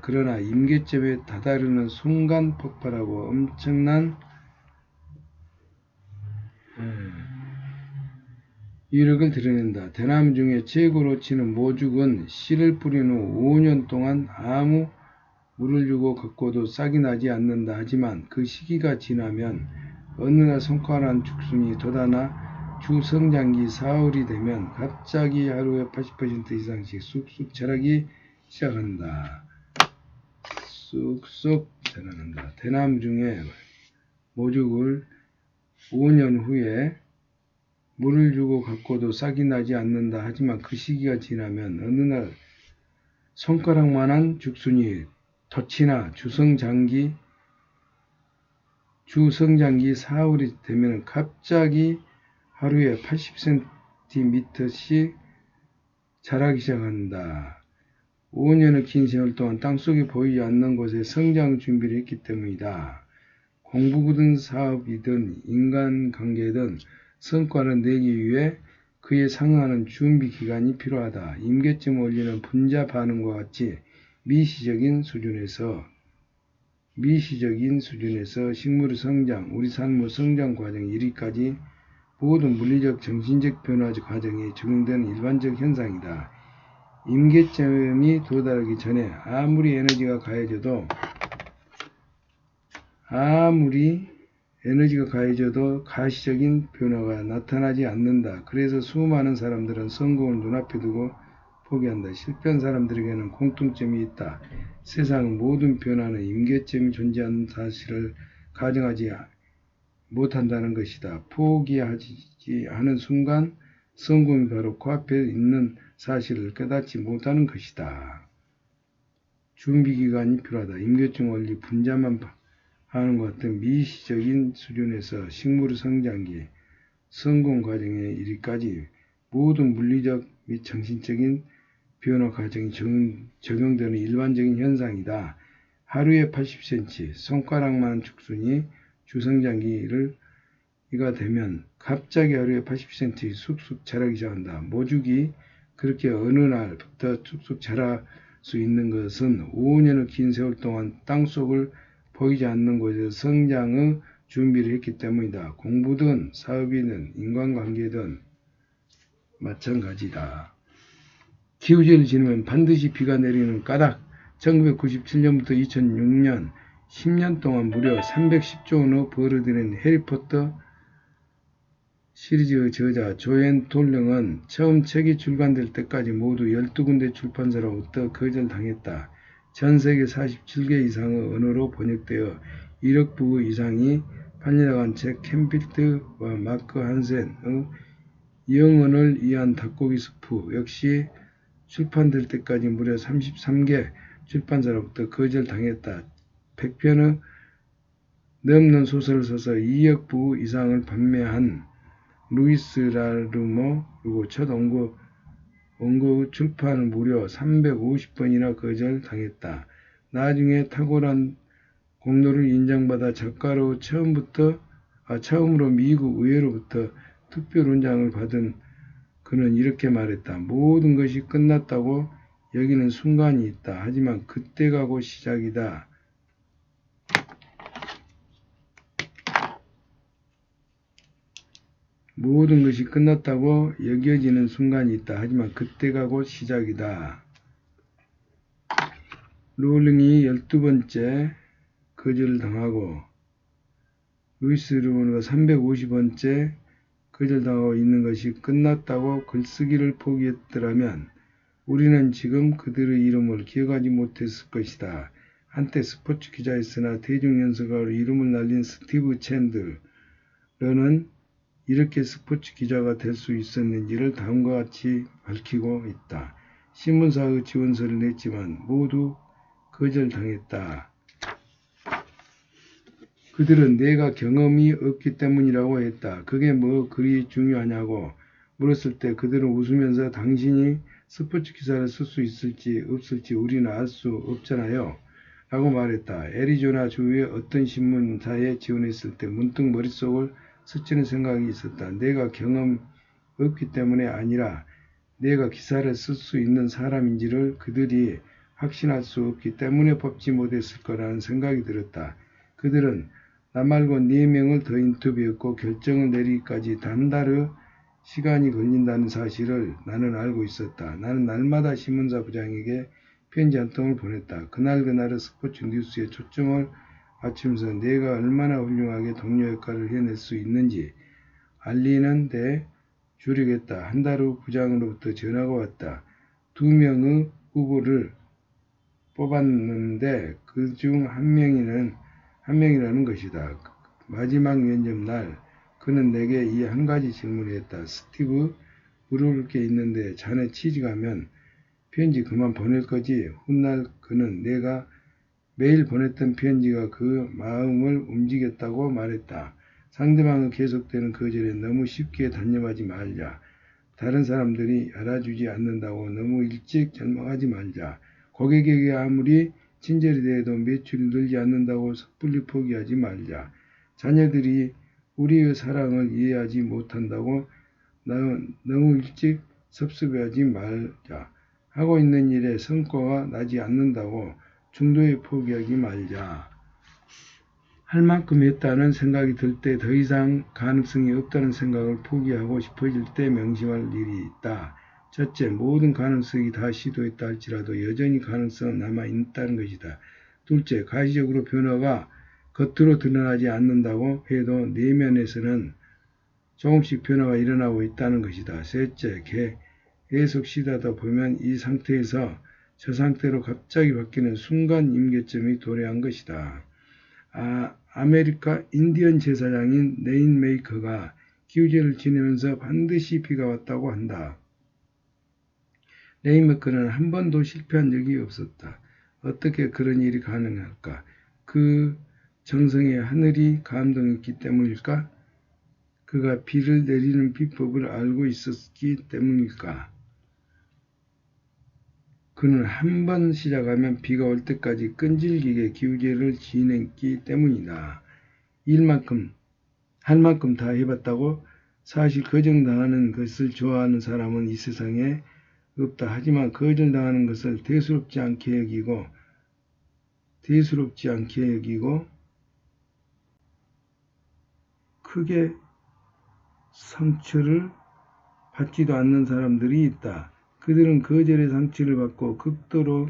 그러나 임계점에 다다르는 순간 폭발하고 엄청난 위력을 드러낸다. 대나무 중에 최고로 치는 모죽은 씨를 뿌린 후 5년 동안 아무 물을 주고 가꿔도 싹이 나지 않는다. 하지만 그 시기가 지나면 어느 날 손가락 죽순이 돋아나 주성장기 사흘이 되면 갑자기 하루에 80% 이상씩 쑥쑥 자라기 시작한다. 쑥쑥 자라는다. 대나무 중에 모죽을 5년 후에 물을 주고 가꿔도 싹이 나지 않는다. 하지만 그 시기가 지나면 어느 날 손가락만한 죽순이 덫이나 주성장기 사흘이 되면 갑자기 하루에 80cm씩 자라기 시작한다. 5년의 긴 세월 동안 땅속에 보이지 않는 곳에 성장 준비를 했기 때문이다. 공부든 사업이든 인간관계든 성과를 내기 위해 그에 상응하는 준비 기간이 필요하다. 임계점을 올리는 분자 반응과 같이 미시적인 수준에서 식물의 성장, 우리 삶의 성장 과정에 이르기까지 모든 물리적, 정신적 변화 과정에 적용되는 일반적 현상이다. 임계점이 도달하기 전에 아무리 에너지가 가해져도 에너지가 가해져도 가시적인 변화가 나타나지 않는다. 그래서 수많은 사람들은 성공을 눈앞에 두고 포기한다. 실패한 사람들에게는 공통점이 있다. 세상의 모든 변화는 임계점이 존재하는 사실을 가정하지 못한다는 것이다. 포기하지 않은 순간 성공이 바로 코앞에 있는 사실을 깨닫지 못하는 것이다. 준비기간이 필요하다. 임계점 원리 분자만 하는 것 같은 미시적인 수준에서 식물 성장기, 성공 과정에 이르기까지 모든 물리적 및 정신적인 변화 과정이 적용되는 일반적인 현상이다. 하루에 80cm, 손가락만 축순이 주성장기가 되면 갑자기 하루에 80cm 쑥쑥 자라기 시작한다. 모죽이 그렇게 어느 날부터 쑥쑥 자랄 수 있는 것은 5년의 긴 세월 동안 땅속을 보이지 않는 곳에서 성장의 준비를 했기 때문이다. 공부든 사업이든 인간관계든 마찬가지다. 기우제를 지내면 반드시 비가 내리는 까닭. 1997년부터 2006년 10년 동안 무려 310조 원의 벌을 들인 해리포터 시리즈의 저자 조앤 톨링은 처음 책이 출간될 때까지 모두 12군데 출판사로부터 거절당했다. 전 세계 47개 이상의 언어로 번역되어 1억 부 이상이 팔려나간 책 켄필드와 마크 한센의 영혼을 위한 닭고기 스프 역시 출판될 때까지 무려 33개 출판사로부터 거절당했다. 100편의 넘는 소설을 써서 2억 부 이상을 판매한 루이스 라르모 그리고 첫 원고 출판을 무려 350번이나 거절당했다. 나중에 탁월한 공로를 인정받아 작가로 처음으로 미국 의회로부터 특별훈장을 받은 그는 이렇게 말했다. 모든 것이 끝났다고 여기는 순간이 있다. 하지만 그때가 곧 시작이다. 모든 것이 끝났다고 여겨지는 순간이 있다. 하지만 그때가 곧 시작이다. 롤링이 12번째 거절을 당하고 루이스 르모가 350번째 거절당하고 있는 것이 끝났다고 글쓰기를 포기했더라면 우리는 지금 그들의 이름을 기억하지 못했을 것이다. 한때 스포츠 기자였으나 대중연설가로 이름을 날린 스티브 챈들러는 이렇게 스포츠 기자가 될 수 있었는지를 다음과 같이 밝히고 있다. 신문사의 지원서를 냈지만 모두 거절당했다. 그들은 내가 경험이 없기 때문이라고 했다. 그게 뭐 그리 중요하냐고 물었을 때 그들은 웃으면서 당신이 스포츠 기사를 쓸 수 있을지 없을지 우리는 알 수 없잖아요. 라고 말했다. 애리조나 주의 어떤 신문사에 지원했을 때 문득 머릿속을 스치는 생각이 있었다. 내가 경험 없기 때문에 아니라 내가 기사를 쓸 수 있는 사람인지를 그들이 확신할 수 없기 때문에 뽑지 못했을 거라는 생각이 들었다. 그들은 나 말고 4명을 더 인터뷰했고 결정을 내리기까지 단달의 시간이 걸린다는 사실을 나는 알고 있었다. 나는 날마다 신문사 부장에게 편지 한 통을 보냈다. 그날의 스포츠 뉴스에 초점을 맞추면서 내가 얼마나 훌륭하게 동료 역할을 해낼 수 있는지 알리는 데 주력했다. 한 달 후 부장으로부터 전화가 왔다. 2명의 후보를 뽑았는데 그중 한 명이라는 것이다. 마지막 면접 날 그는 내게 이 한 가지 질문을 했다. 스티브, 물어볼 게 있는데 자네 취직하면 편지 그만 보낼 거지? 훗날 그는 내가 매일 보냈던 편지가 그 마음을 움직였다고 말했다. 상대방의 계속되는 거절에 너무 쉽게 단념하지 말자. 다른 사람들이 알아주지 않는다고 너무 일찍 절망하지 말자. 고객에게 아무리 친절히 대해도 매출이 늘지 않는다고 섣불리 포기하지 말자. 자녀들이 우리의 사랑을 이해하지 못한다고 너무 일찍 섭섭해하지 말자. 하고 있는 일에 성과가 나지 않는다고 중도에 포기하지 말자. 할 만큼 했다는 생각이 들 때 더 이상 가능성이 없다는 생각을 포기하고 싶어질 때 명심할 일이 있다. 첫째, 모든 가능성이 다 시도했다 할지라도 여전히 가능성은 남아있다는 것이다. 둘째, 가시적으로 변화가 겉으로 드러나지 않는다고 해도 내면에서는 조금씩 변화가 일어나고 있다는 것이다. 셋째, 계속 쉬다가 보면 이 상태에서 저 상태로 갑자기 바뀌는 순간 임계점이 도래한 것이다. 아메리카 인디언 제사장인 레인메이커가 기우제를 지내면서 반드시 비가 왔다고 한다. 레인메이커는 한 번도 실패한 적이 없었다. 어떻게 그런 일이 가능할까? 그 정성에 하늘이 감동했기 때문일까? 그가 비를 내리는 비법을 알고 있었기 때문일까? 그는 한 번 시작하면 비가 올 때까지 끈질기게 기우제를 지냈기 때문이다. 할 만큼 다 해봤다고? 사실 거절당하는 것을 좋아하는 사람은 이 세상에 없다. 하지만 거절당하는 것을 대수롭지 않게 여기고 크게 상처를 받지도 않는 사람들이 있다. 그들은 거절의 상처를 받고 극도로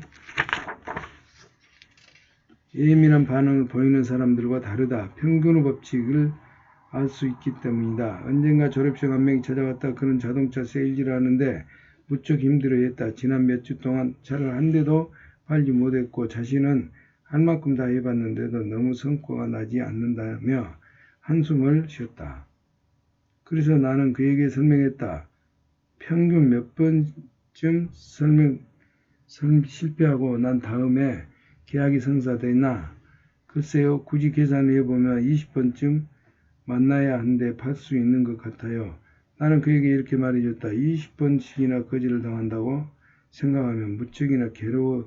예민한 반응을 보이는 사람들과 다르다. 평균의 법칙을 알 수 있기 때문이다. 언젠가 졸업생 한 명이 찾아왔다. 그는 자동차 세일즈를 하는데 무척 힘들어했다. 지난 몇 주 동안 차를 한 대도 팔지 못했고 자신은 할 만큼 다 해봤는데도 너무 성과가 나지 않는다며 한숨을 쉬었다. 그래서 나는 그에게 설명했다. 평균 몇 번쯤 실패하고 난 다음에 계약이 성사되나? 글쎄요, 굳이 계산을 해보면 20번쯤 만나야 한데 팔 수 있는 것 같아요. 나는 그에게 이렇게 말해줬다. 20번씩이나 거절을 당한다고 생각하면 무척이나 괴로울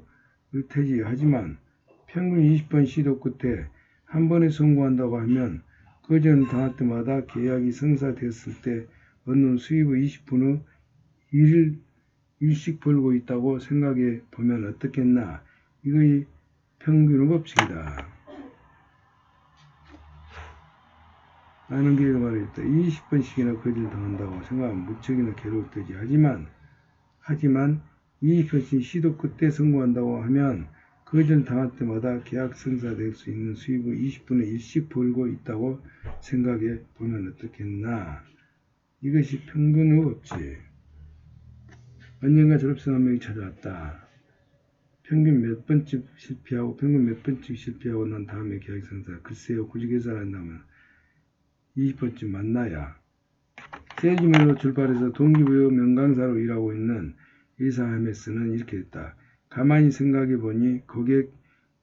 테지. 하지만 평균 20번 시도 끝에 한 번에 성공한다고 하면 거절을 당할 때마다 계약이 성사됐을 때 얻는 수입의 20분의 1씩 벌고 있다고 생각해 보면 어떻겠나. 이거의 평균의 법칙이다. 나는 그에게 말했다. 20번씩이나 거절 당한다고 생각하면 무척이나 괴로울 테지. 하지만 20번씩 시도 끝에 성공한다고 하면 거절 당할 때마다 계약 성사될 수 있는 수입의 20분의 1씩 벌고 있다고 생각해 보면 어떻겠나. 이것이 평균의 법칙. 언젠가 졸업생 한 명이 찾아왔다. 평균 몇 번쯤 실패하고 난 다음에 계약 성사. 글쎄요, 굳이 계산한다면 20번쯤 만나야. 세일즈맨으로 출발해서 동기부여 명강사로 일하고 있는 리사 하메스는 이렇게 했다. 가만히 생각해 보니 고객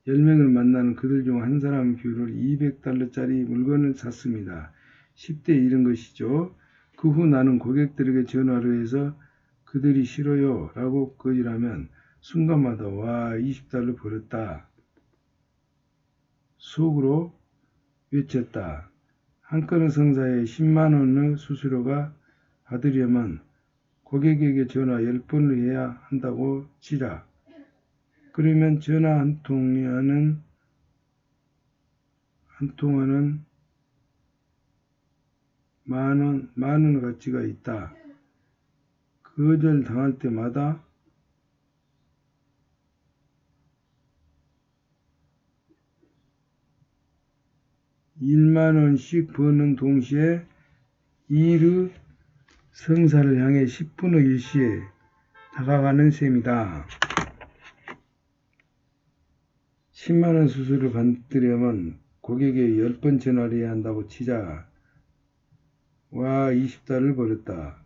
10명을 만나는 그들 중 한 사람 비율을 $200짜리 물건을 샀습니다. 10대 잃은 것이죠. 그 후 나는 고객들에게 전화를 해서 그들이 싫어요 라고 거절하면 순간마다 와 $20 벌었다. 속으로 외쳤다. 한 건의 성사에 10만원의 수수료가 받으려면 고객에게 전화 10번을 해야 한다고 치자. 그러면 전화 한 통화는 만 원의 가치가 있다. 거절 당할 때마다 $1만원씩 버는 동시에 일의 성사를 향해 10분의 1시에 다가가는 셈이다. 10만원 수수료를 받으려면 고객에게 10번 전화를 해야 한다고 치자. 와, $20을 벌었다.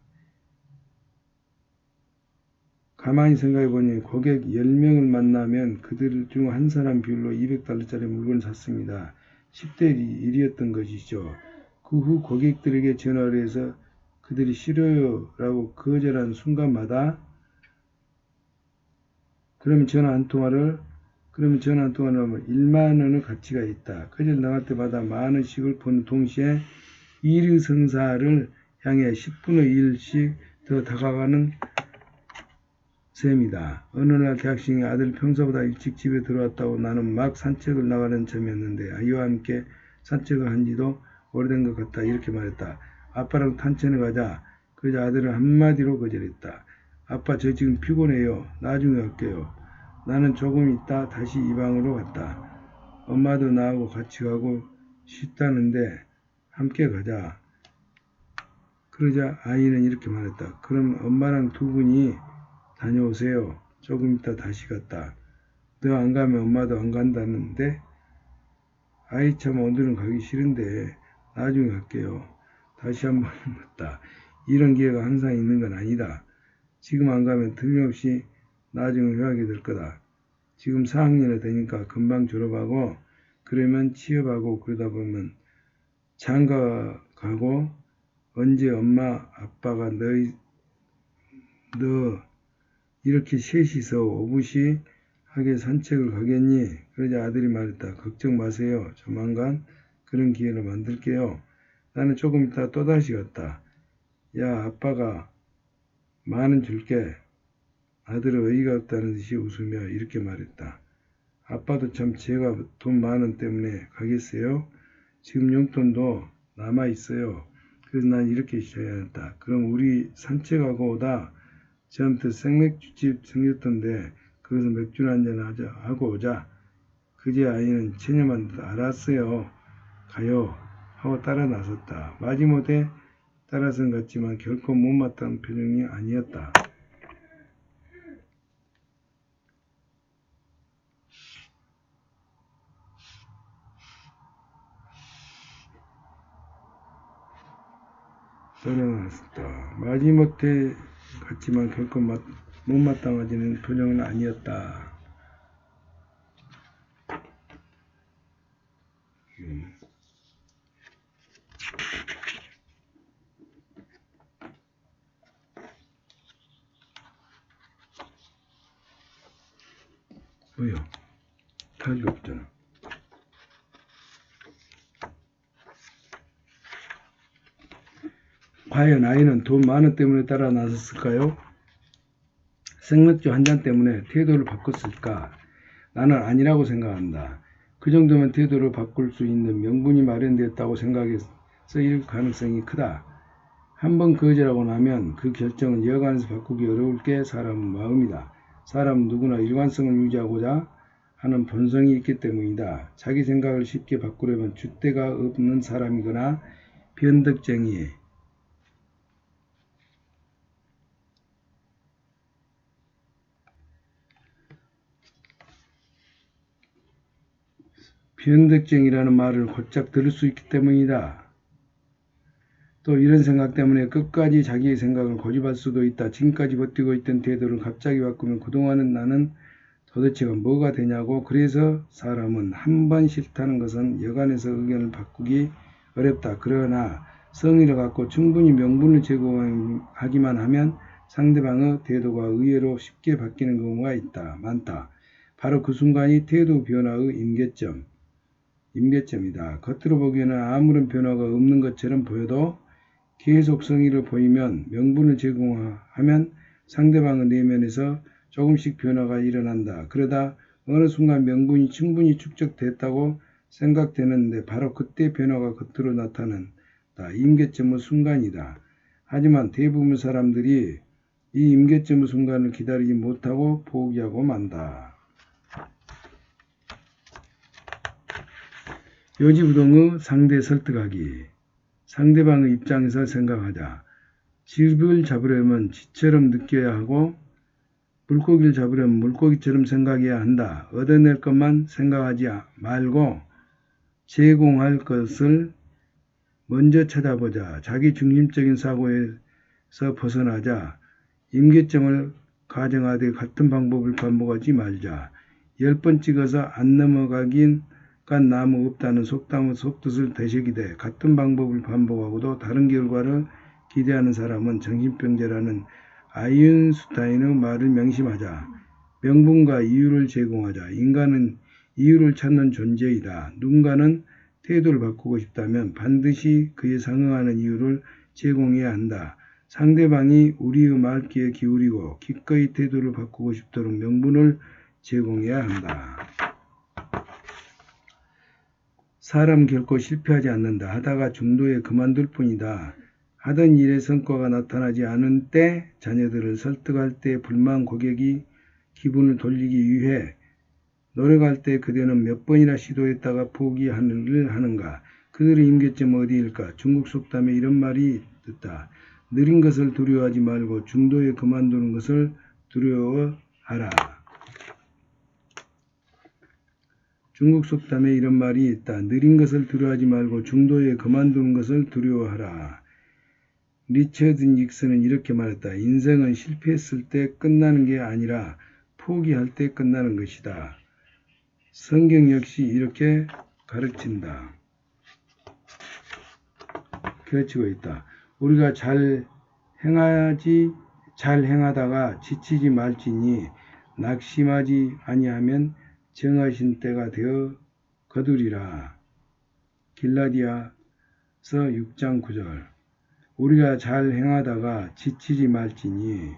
가만히 생각해보니 고객 10명을 만나면 그들 중 한 사람 비율로 $200짜리 물건을 샀습니다. 10대 1이었던 것이죠. 그 후 고객들에게 전화를 해서 그들이 싫어요 라고 거절한 순간마다 그러면 전화 한 통화를 하면 1만원의 가치가 있다. 거절 당할 때마다 만원씩을 버는 동시에 일의 성사를 향해 10분의 1씩 더 다가가는 셈이다. 어느 날 대학생이 아들 평소보다 일찍 집에 들어왔다고 나는 막 산책을 나가는 참이었는데 아이와 함께 산책을 한 지도 오래된 것 같다. 이렇게 말했다. 아빠랑 탄천에 가자. 그러자 아들은 한마디로 거절했다. 아빠 저 지금 피곤해요. 나중에 할게요. 나는 조금 있다 다시 이 방으로 갔다. 엄마도 나하고 같이 가고 싶다는데 함께 가자. 그러자 아이는 이렇게 말했다. 그럼 엄마랑 두 분이 다녀오세요. 조금 있다 다시 갔다. 너 안 가면 엄마도 안 간다는데? 아이 참 오늘은 가기 싫은데 나중에 갈게요. 다시 한번 묻다. 이런 기회가 항상 있는 건 아니다. 지금 안 가면 틀림없이 나중에 후회하게 될 거다. 지금 4학년이 되니까 금방 졸업하고 그러면 취업하고 그러다 보면 장가 가고 언제 엄마 아빠가 너 이렇게 셋이서 오붓이하게 산책을 가겠니? 그러자 아들이 말했다. 걱정 마세요. 조만간 그런 기회를 만들게요. 나는 조금 있다 또다시 갔다. 야 아빠가 10,000원 줄게. 아들은 어이가 없다는 듯이 웃으며 이렇게 말했다. 아빠도 참 제가 돈 10,000원 때문에 가겠어요? 지금 용돈도 남아있어요. 그래서 난 이렇게 시작해야 했다. 그럼 우리 산책하고 오다 처음부터 생맥주집 생겼던데 거기서 맥주 한잔 하고 오자. 그제 아이는 체념한 듯 알았어요. 가요. 하고 따라 나섰다. 마지못해 따라선 같지만 결코 못마땅한 표정이 아니었다. 따라 나섰다. 마지못해 같지만 결코 못마땅해지는 표정은 아니었다. 왜요? 탈이 없잖아. 과연 아이는 돈 10,000원 때문에 따라 나섰을까요? 생맥주 한 잔 때문에 태도를 바꿨을까? 나는 아니라고 생각한다. 그 정도면 태도를 바꿀 수 있는 명분이 마련되었다고 생각해서 일 가능성이 크다. 한번 거절하고 나면 그 결정은 여간에서 바꾸기 어려울 게 사람의 마음이다. 사람은 누구나 일관성을 유지하고자 하는 본성이 있기 때문이다. 자기 생각을 쉽게 바꾸려면 줏대가 없는 사람이거나 변덕쟁이, 변덕쟁이라는 말을 곧잘 들을 수 있기 때문이다. 또 이런 생각 때문에 끝까지 자기의 생각을 고집할 수도 있다. 지금까지 버티고 있던 태도를 갑자기 바꾸면 그동안은 나는 도대체가 뭐가 되냐고. 그래서 사람은 한 번 싫다는 것은 여간에서 의견을 바꾸기 어렵다. 그러나 성의를 갖고 충분히 명분을 제공하기만 하면 상대방의 태도가 의외로 쉽게 바뀌는 경우가 많다. 바로 그 순간이 태도 변화의 임계점이다. 겉으로 보기에는 아무런 변화가 없는 것처럼 보여도 계속 성의를 보이면 명분을 제공하면 상대방의 내면에서 조금씩 변화가 일어난다. 그러다 어느 순간 명분이 충분히 축적됐다고 생각되는데 바로 그때 변화가 겉으로 나타난다. 임계점의 순간이다. 하지만 대부분 사람들이 이 임계점의 순간을 기다리지 못하고 포기하고 만다. 요지부동의 상대 설득하기. 상대방의 입장에서 생각하자. 집을 잡으려면 쥐처럼 느껴야 하고 물고기를 잡으려면 물고기처럼 생각해야 한다. 얻어낼 것만 생각하지 말고 제공할 것을 먼저 찾아보자. 자기 중심적인 사고에서 벗어나자. 임계점을 가정하되 같은 방법을 반복하지 말자. 10번 찍어서 안 넘어가긴 간 나무 없다는 속담의 속뜻을 되새기되 같은 방법을 반복하고도 다른 결과를 기대하는 사람은 정신병자라는 아인슈타인의 말을 명심하자. 명분과 이유를 제공하자. 인간은 이유를 찾는 존재이다. 누군가는 태도를 바꾸고 싶다면 반드시 그에 상응하는 이유를 제공해야 한다. 상대방이 우리의 말귀에 기울이고 기꺼이 태도를 바꾸고 싶도록 명분을 제공해야 한다. 사람 결코 실패하지 않는다. 하다가 중도에 그만둘 뿐이다. 하던 일의 성과가 나타나지 않은 때 자녀들을 설득할 때 불만 고객이 기분을 돌리기 위해 노력할 때 그대는 몇 번이나 시도했다가 포기하는를 하는가? 그들의 임계점은 어디일까? 중국 속담에 이런 말이 있다. 느린 것을 두려워하지 말고 중도에 그만두는 것을 두려워하라. 중국 속담에 이런 말이 있다. 느린 것을 두려워하지 말고 중도에 그만두는 것을 두려워하라. 리처드 닉슨은 이렇게 말했다. 인생은 실패했을 때 끝나는 게 아니라 포기할 때 끝나는 것이다. 성경 역시 이렇게 가르친다. 가르치고 있다. 우리가 잘 행하다가 지치지 말지니 낙심하지 아니하면 정하신 때가 되어 거두리라. 길라디아서 6장 9절. 우리가 잘 행하다가 지치지 말지니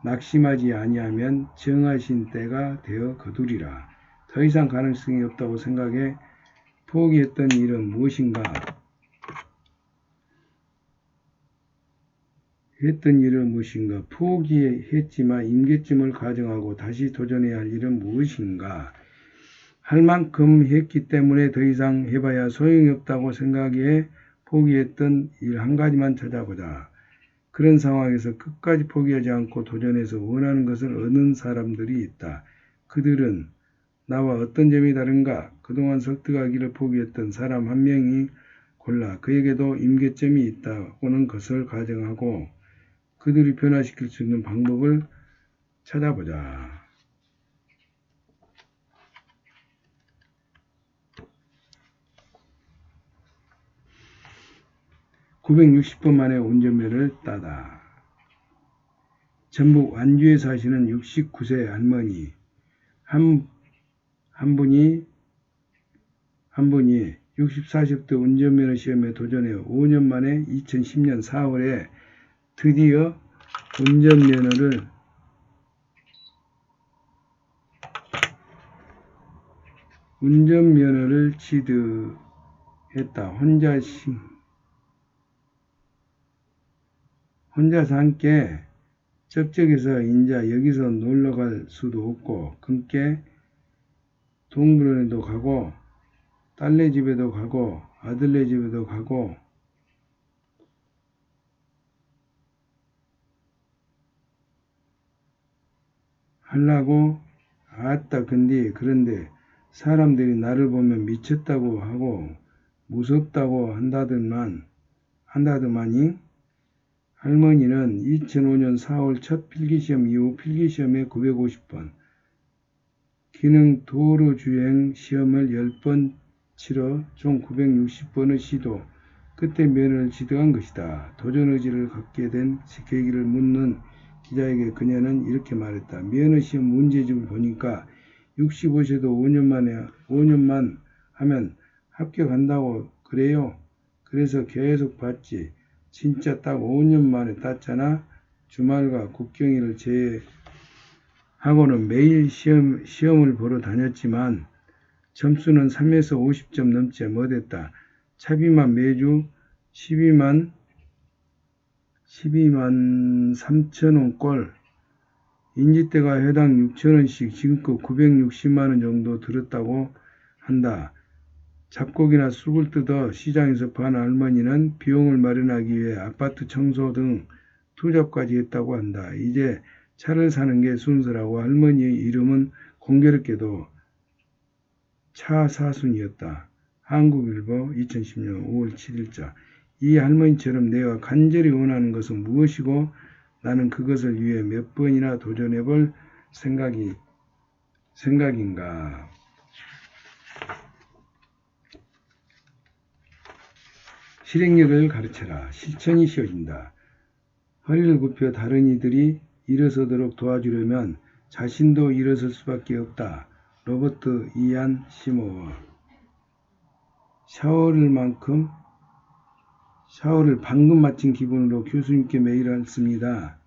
낙심하지 아니하면 정하신 때가 되어 거두리라. 더 이상 가능성이 없다고 생각해 포기했던 일은 무엇인가? 포기했지만 임계점을 가정하고 다시 도전해야 할 일은 무엇인가? 할 만큼 했기 때문에 더 이상 해봐야 소용이 없다고 생각해 포기했던 일 한 가지만 찾아보자. 그런 상황에서 끝까지 포기하지 않고 도전해서 원하는 것을 얻는 사람들이 있다. 그들은 나와 어떤 점이 다른가? 그동안 설득하기를 포기했던 사람 한 명이 골라 그에게도 임계점이 있다고는 것을 가정하고 그들이 변화시킬 수 있는 방법을 찾아보자. 960번 만에 운전면허를 따다. 전북 완주에 사시는 69세 할머니 한 분이 64세 때 운전면허 시험에 도전해 5년 만에 2010년 4월에 드디어 운전면허를 취득했다. 혼자서 함께 쩍쩍해서 인자 여기서 놀러갈 수도 없고 함께 동물원에도 가고 딸네 집에도 가고 아들네 집에도 가고 하려고 그런데 사람들이 나를 보면 미쳤다고 하고 무섭다고 한다더만이 할머니는 2005년 4월 첫 필기시험 이후 필기시험에 950번, 기능 도로주행 시험을 10번 치러 총 960번의 시도 끝에 면허를 취득한 것이다. 도전 의지를 갖게 된 계기를 묻는 기자에게 그녀는 이렇게 말했다. 면허시험 문제집을 보니까 65세도 5년만 하면 합격한다고 그래요. 그래서 계속 봤지. 진짜 딱 5년 만에 땄잖아. 주말과 국경일을 제외하고는 매일 시험을 보러 다녔지만 점수는 3에서 50점 넘지 못했다. 차비만 매주 12만 3천원 꼴. 인지대가 해당 6천원씩 지금껏 960만원 정도 들었다고 한다. 잡곡이나 쑥을 뜯어 시장에서 파는 할머니는 비용을 마련하기 위해 아파트 청소 등 투잡까지 했다고 한다. 이제 차를 사는 게 순서라고 할머니의 이름은 공교롭게도 차사순이었다. 한국일보 2010년 5월 7일자. 이 할머니처럼 내가 간절히 원하는 것은 무엇이고 나는 그것을 위해 몇 번이나 도전해볼 생각인가. 실행력을 가르쳐라. 실천이 쉬워진다. 허리를 굽혀 다른 이들이 일어서도록 도와주려면 자신도 일어설 수밖에 없다. 로버트 이안 시모어. 샤워를 방금 마친 기분으로 교수님께 메일을 씁니다.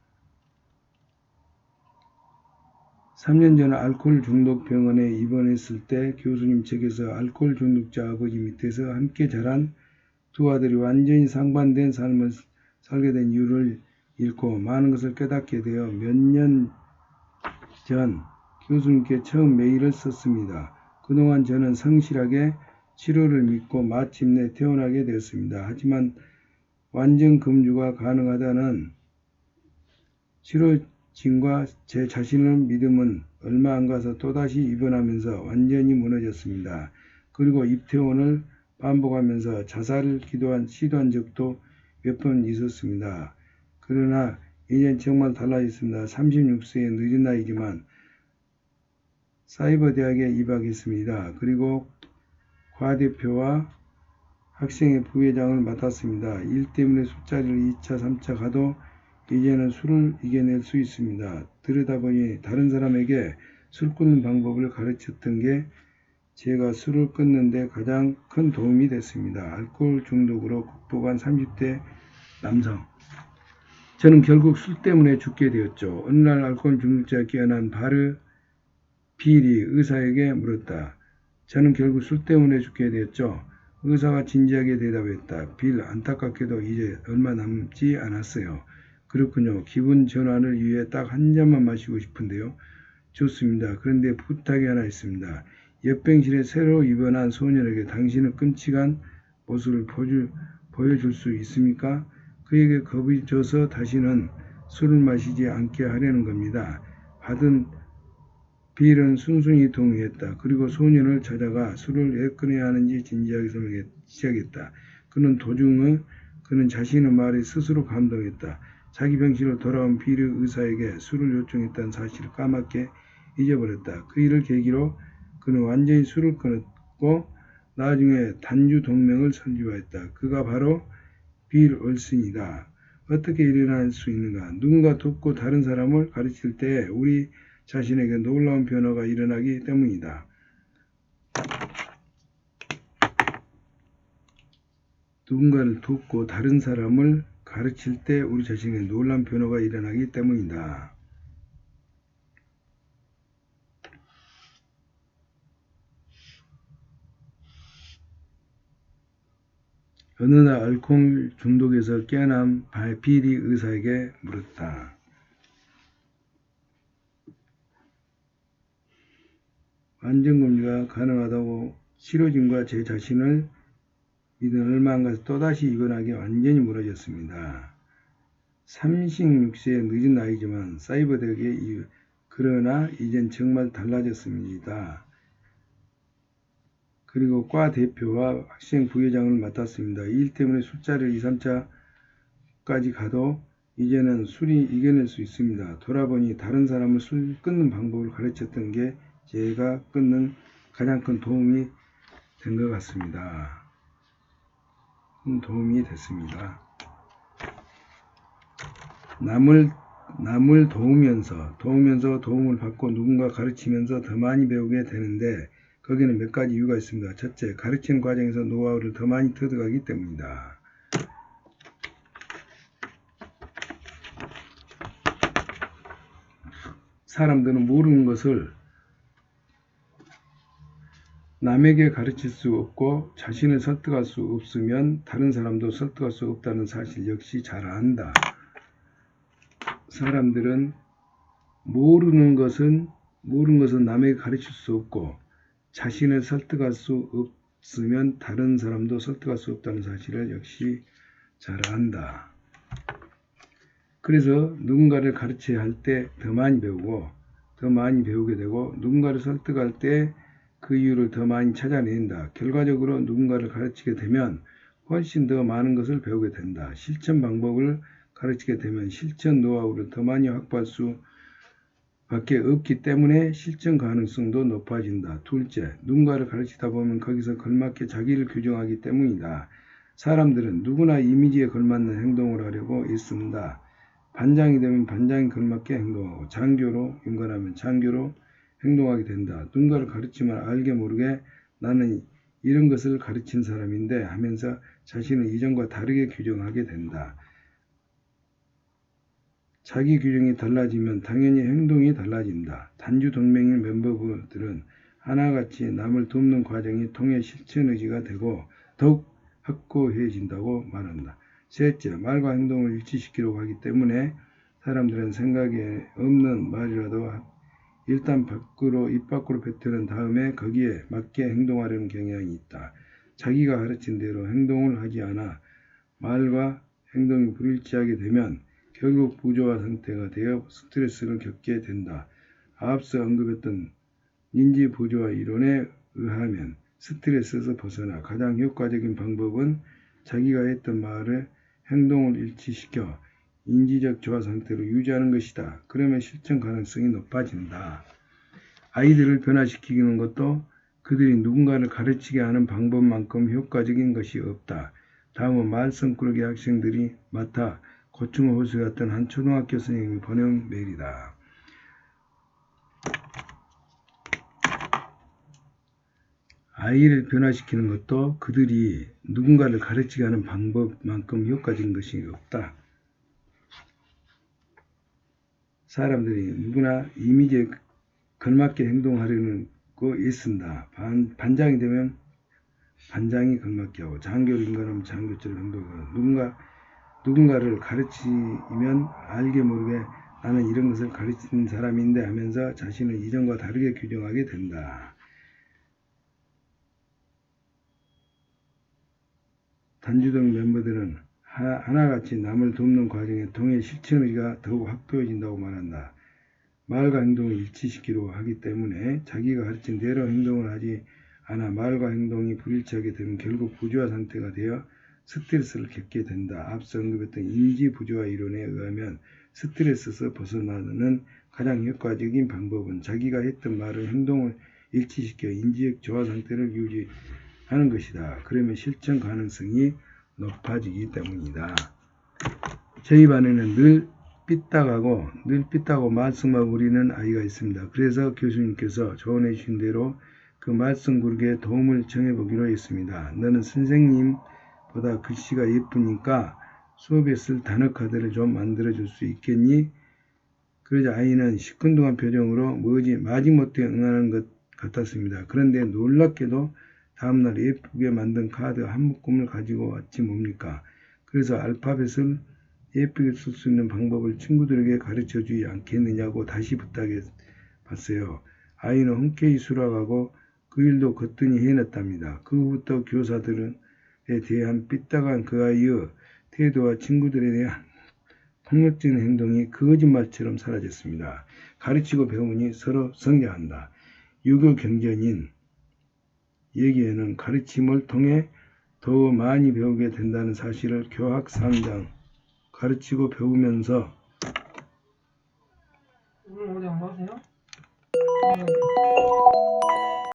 3년 전 알코올 중독 병원에 입원했을 때 교수님 책에서 알코올 중독자 아버지 밑에서 함께 자란 두 아들이 완전히 상반된 삶을 살게 된 이유를 읽고 많은 것을 깨닫게 되어 몇 년 전 교수님께 처음 메일을 썼습니다. 그동안 저는 성실하게 치료를 믿고 마침내 퇴원하게 되었습니다. 하지만 완전 금주가 가능하다는 치료진과 제 자신의 믿음은 얼마 안 가서 또다시 입원하면서 완전히 무너졌습니다. 그리고 입퇴원을 반복하면서 자살을 시도한 적도 몇 번 있었습니다. 그러나 이젠 정말 달라졌습니다. 36세의 늦은 나이지만 사이버대학에 입학했습니다. 그리고 과대표와 학생회 부회장을 맡았습니다. 일 때문에 술자리를 2차, 3차 가도 이제는 술을 이겨낼 수 있습니다. 들여다보니 다른 사람에게 술 끊는 방법을 가르쳤던 게 제가 술을 끊는 데 가장 큰 도움이 됐습니다. 알코올 중독으로 극복한 30대 남성. 저는 결국 술 때문에 죽게 되었죠. 어느 날 알코올 중독자가 깨어난 빌이 의사에게 물었다. 저는 결국 술 때문에 죽게 되었죠. 의사가 진지하게 대답했다. 빌, 안타깝게도 이제 얼마 남지 않았어요. 그렇군요. 기분 전환을 위해 딱 한 잔만 마시고 싶은데요. 좋습니다. 그런데 부탁이 하나 있습니다. 옆병실에 새로 입원한 소년에게 당신의 끔찍한 모습을 보여줄 수 있습니까? 그에게 겁이 져서 다시는 술을 마시지 않게 하려는 겁니다. 받은 빌은 순순히 동의했다. 그리고 소년을 찾아가 술을 왜 끊어야 하는지 진지하게 설명하기 시작했다. 그는 자신의 말에 스스로 감동했다. 자기 병실로 돌아온 빌의 의사에게 술을 요청했다는 사실을 까맣게 잊어버렸다. 그 일을 계기로 그는 완전히 술을 끊었고 나중에 단주 동맹을 설립하였다. 그가 바로 빌 올슨이다. 어떻게 일어날 수 있는가? 누군가 돕고 다른 사람을 가르칠 때 우리 자신에게 놀라운 변화가 일어나기 때문이다. 누군가를 돕고 다른 사람을 가르칠 때 우리 자신에게 놀라운 변화가 일어나기 때문이다. 어느 날 알코올 중독에서 깨어난 빌이 의사에게 물었다. 완전금주가 가능하다고 치료진과 제 자신을 믿은 얼마 안 가서 또다시 입원하게 완전히 무너졌습니다. 36세의 늦은 나이지만 사이버대학에 그러나 이젠 정말 달라졌습니다. 그리고 과 대표와 학생 부회장을 맡았습니다. 이 일 때문에 술자리를 2, 3차까지 가도 이제는 술이 이겨낼 수 있습니다. 돌아보니 다른 사람을 술 끊는 방법을 가르쳤던 게 제가 끊는 가장 큰 도움이 된 것 같습니다. 도움이 됐습니다. 남을 도우면서 도움을 받고 누군가 가르치면서 더 많이 배우게 되는데 거기는 몇 가지 이유가 있습니다. 첫째, 가르치는 과정에서 노하우를 더 많이 터득하기 때문이다. 사람들은 모르는 것을 남에게 가르칠 수 없고 자신을 설득할 수 없으면 다른 사람도 설득할 수 없다는 사실 역시 잘 안다. 사람들은 모르는 것은 남에게 가르칠 수 없고 자신을 설득할 수 없으면 다른 사람도 설득할 수 없다는 사실을 역시 잘 안다. 그래서 누군가를 가르쳐야 할 때 더 많이 배우고 더 많이 배우게 되고 누군가를 설득할 때 그 이유를 더 많이 찾아낸다. 결과적으로 누군가를 가르치게 되면 훨씬 더 많은 것을 배우게 된다. 실천 방법을 가르치게 되면 실천 노하우를 더 많이 확보할 수 밖에 없기 때문에 실천 가능성도 높아진다. 둘째, 누군가를 가르치다 보면 거기서 걸맞게 자기를 규정하기 때문이다. 사람들은 누구나 이미지에 걸맞는 행동을 하려고 애쓴다. 반장이 되면 반장에 걸맞게 행동하고 장교로 인간하면 장교로 행동하게 된다. 누군가를 가르치면 알게 모르게 나는 이런 것을 가르친 사람인데 하면서 자신을 이전과 다르게 규정하게 된다. 자기 규정이 달라지면 당연히 행동이 달라진다. 단주 동맹인 멤버들은 하나같이 남을 돕는 과정이 통해 실천 의지가 되고 더욱 확고해진다고 말한다. 셋째, 말과 행동을 일치시키려고 하기 때문에 사람들은 생각에 없는 말이라도 일단 입 밖으로 뱉어낸 다음에 거기에 맞게 행동하려는 경향이 있다. 자기가 가르친 대로 행동을 하지 않아 말과 행동이 불일치하게 되면 결국 부조화 상태가 되어 스트레스를 겪게 된다. 앞서 언급했던 인지 부조화 이론에 의하면 스트레스에서 벗어나 가장 효과적인 방법은 자기가 했던 말을 행동을 일치시켜 인지적 조화 상태로 유지하는 것이다. 그러면 실천 가능성이 높아진다. 아이들을 변화시키는 것도 그들이 누군가를 가르치게 하는 방법만큼 효과적인 것이 없다. 다음은 말썽꾸러기 학생들이 맡아 고충을 호소했던 한 초등학교 선생님이 보낸 메일이다. 아이를 변화시키는 것도 그들이 누군가를 가르치게 하는 방법만큼 효과적인 것이 없다. 사람들이 누구나 이미지에 걸맞게 행동하려는 거 애쓴다. 반장이 되면 반장이 걸맞게 하고 장교를 인간하면 장교처럼 행동하고 누군가를 가르치면 알게 모르게 나는 이런 것을 가르치는 사람인데 하면서 자신을 이전과 다르게 규정하게 된다. 단주등 멤버들은 하나같이 남을 돕는 과정에 통해 실천의가 더욱 확고해진다고 말한다. 말과 행동을 일치시키려고 하기 때문에 자기가 가르친 대로 행동을 하지 않아 말과 행동이 불일치하게 되면 결국 부조화 상태가 되어 스트레스를 겪게 된다. 앞서 언급했던 인지 부조화 이론에 의하면 스트레스에서 벗어나는 가장 효과적인 방법은 자기가 했던 말을 행동을 일치시켜 인지적 조화 상태를 유지하는 것이다. 그러면 실천 가능성이 높아지기 때문이다. 저희 반에는 늘 삐딱하고 말썽만 부리는 아이가 있습니다. 그래서 교수님께서 조언해 주신 대로 그 말썽구르기에 도움을 청해보기로 했습니다. 너는 선생님보다 글씨가 예쁘니까 수업에 쓸 단어 카드를 좀 만들어줄 수 있겠니? 그러자 아이는 시큰둥한 표정으로 마지못해 응하는 것 같았습니다. 그런데 놀랍게도 다음날 예쁘게 만든 카드 한 묶음을 가지고 왔지 뭡니까? 그래서 알파벳을 예쁘게 쓸 수 있는 방법을 친구들에게 가르쳐주지 않겠느냐고 다시 부탁해 봤어요. 아이는 흔쾌히 수락하고 그 일도 거뜬히 해냈답니다. 그 후부터 교사들에 대한 삐딱한 그 아이의 태도와 친구들에 대한 폭력적인 행동이 거짓말처럼 사라졌습니다. 가르치고 배우니 서로 성장한다. 유교 경전인 얘기에는 가르침을 통해 더 많이 배우게 된다는 사실을 교학상장 가르치고 배우면서 오늘 어디 안 가세요?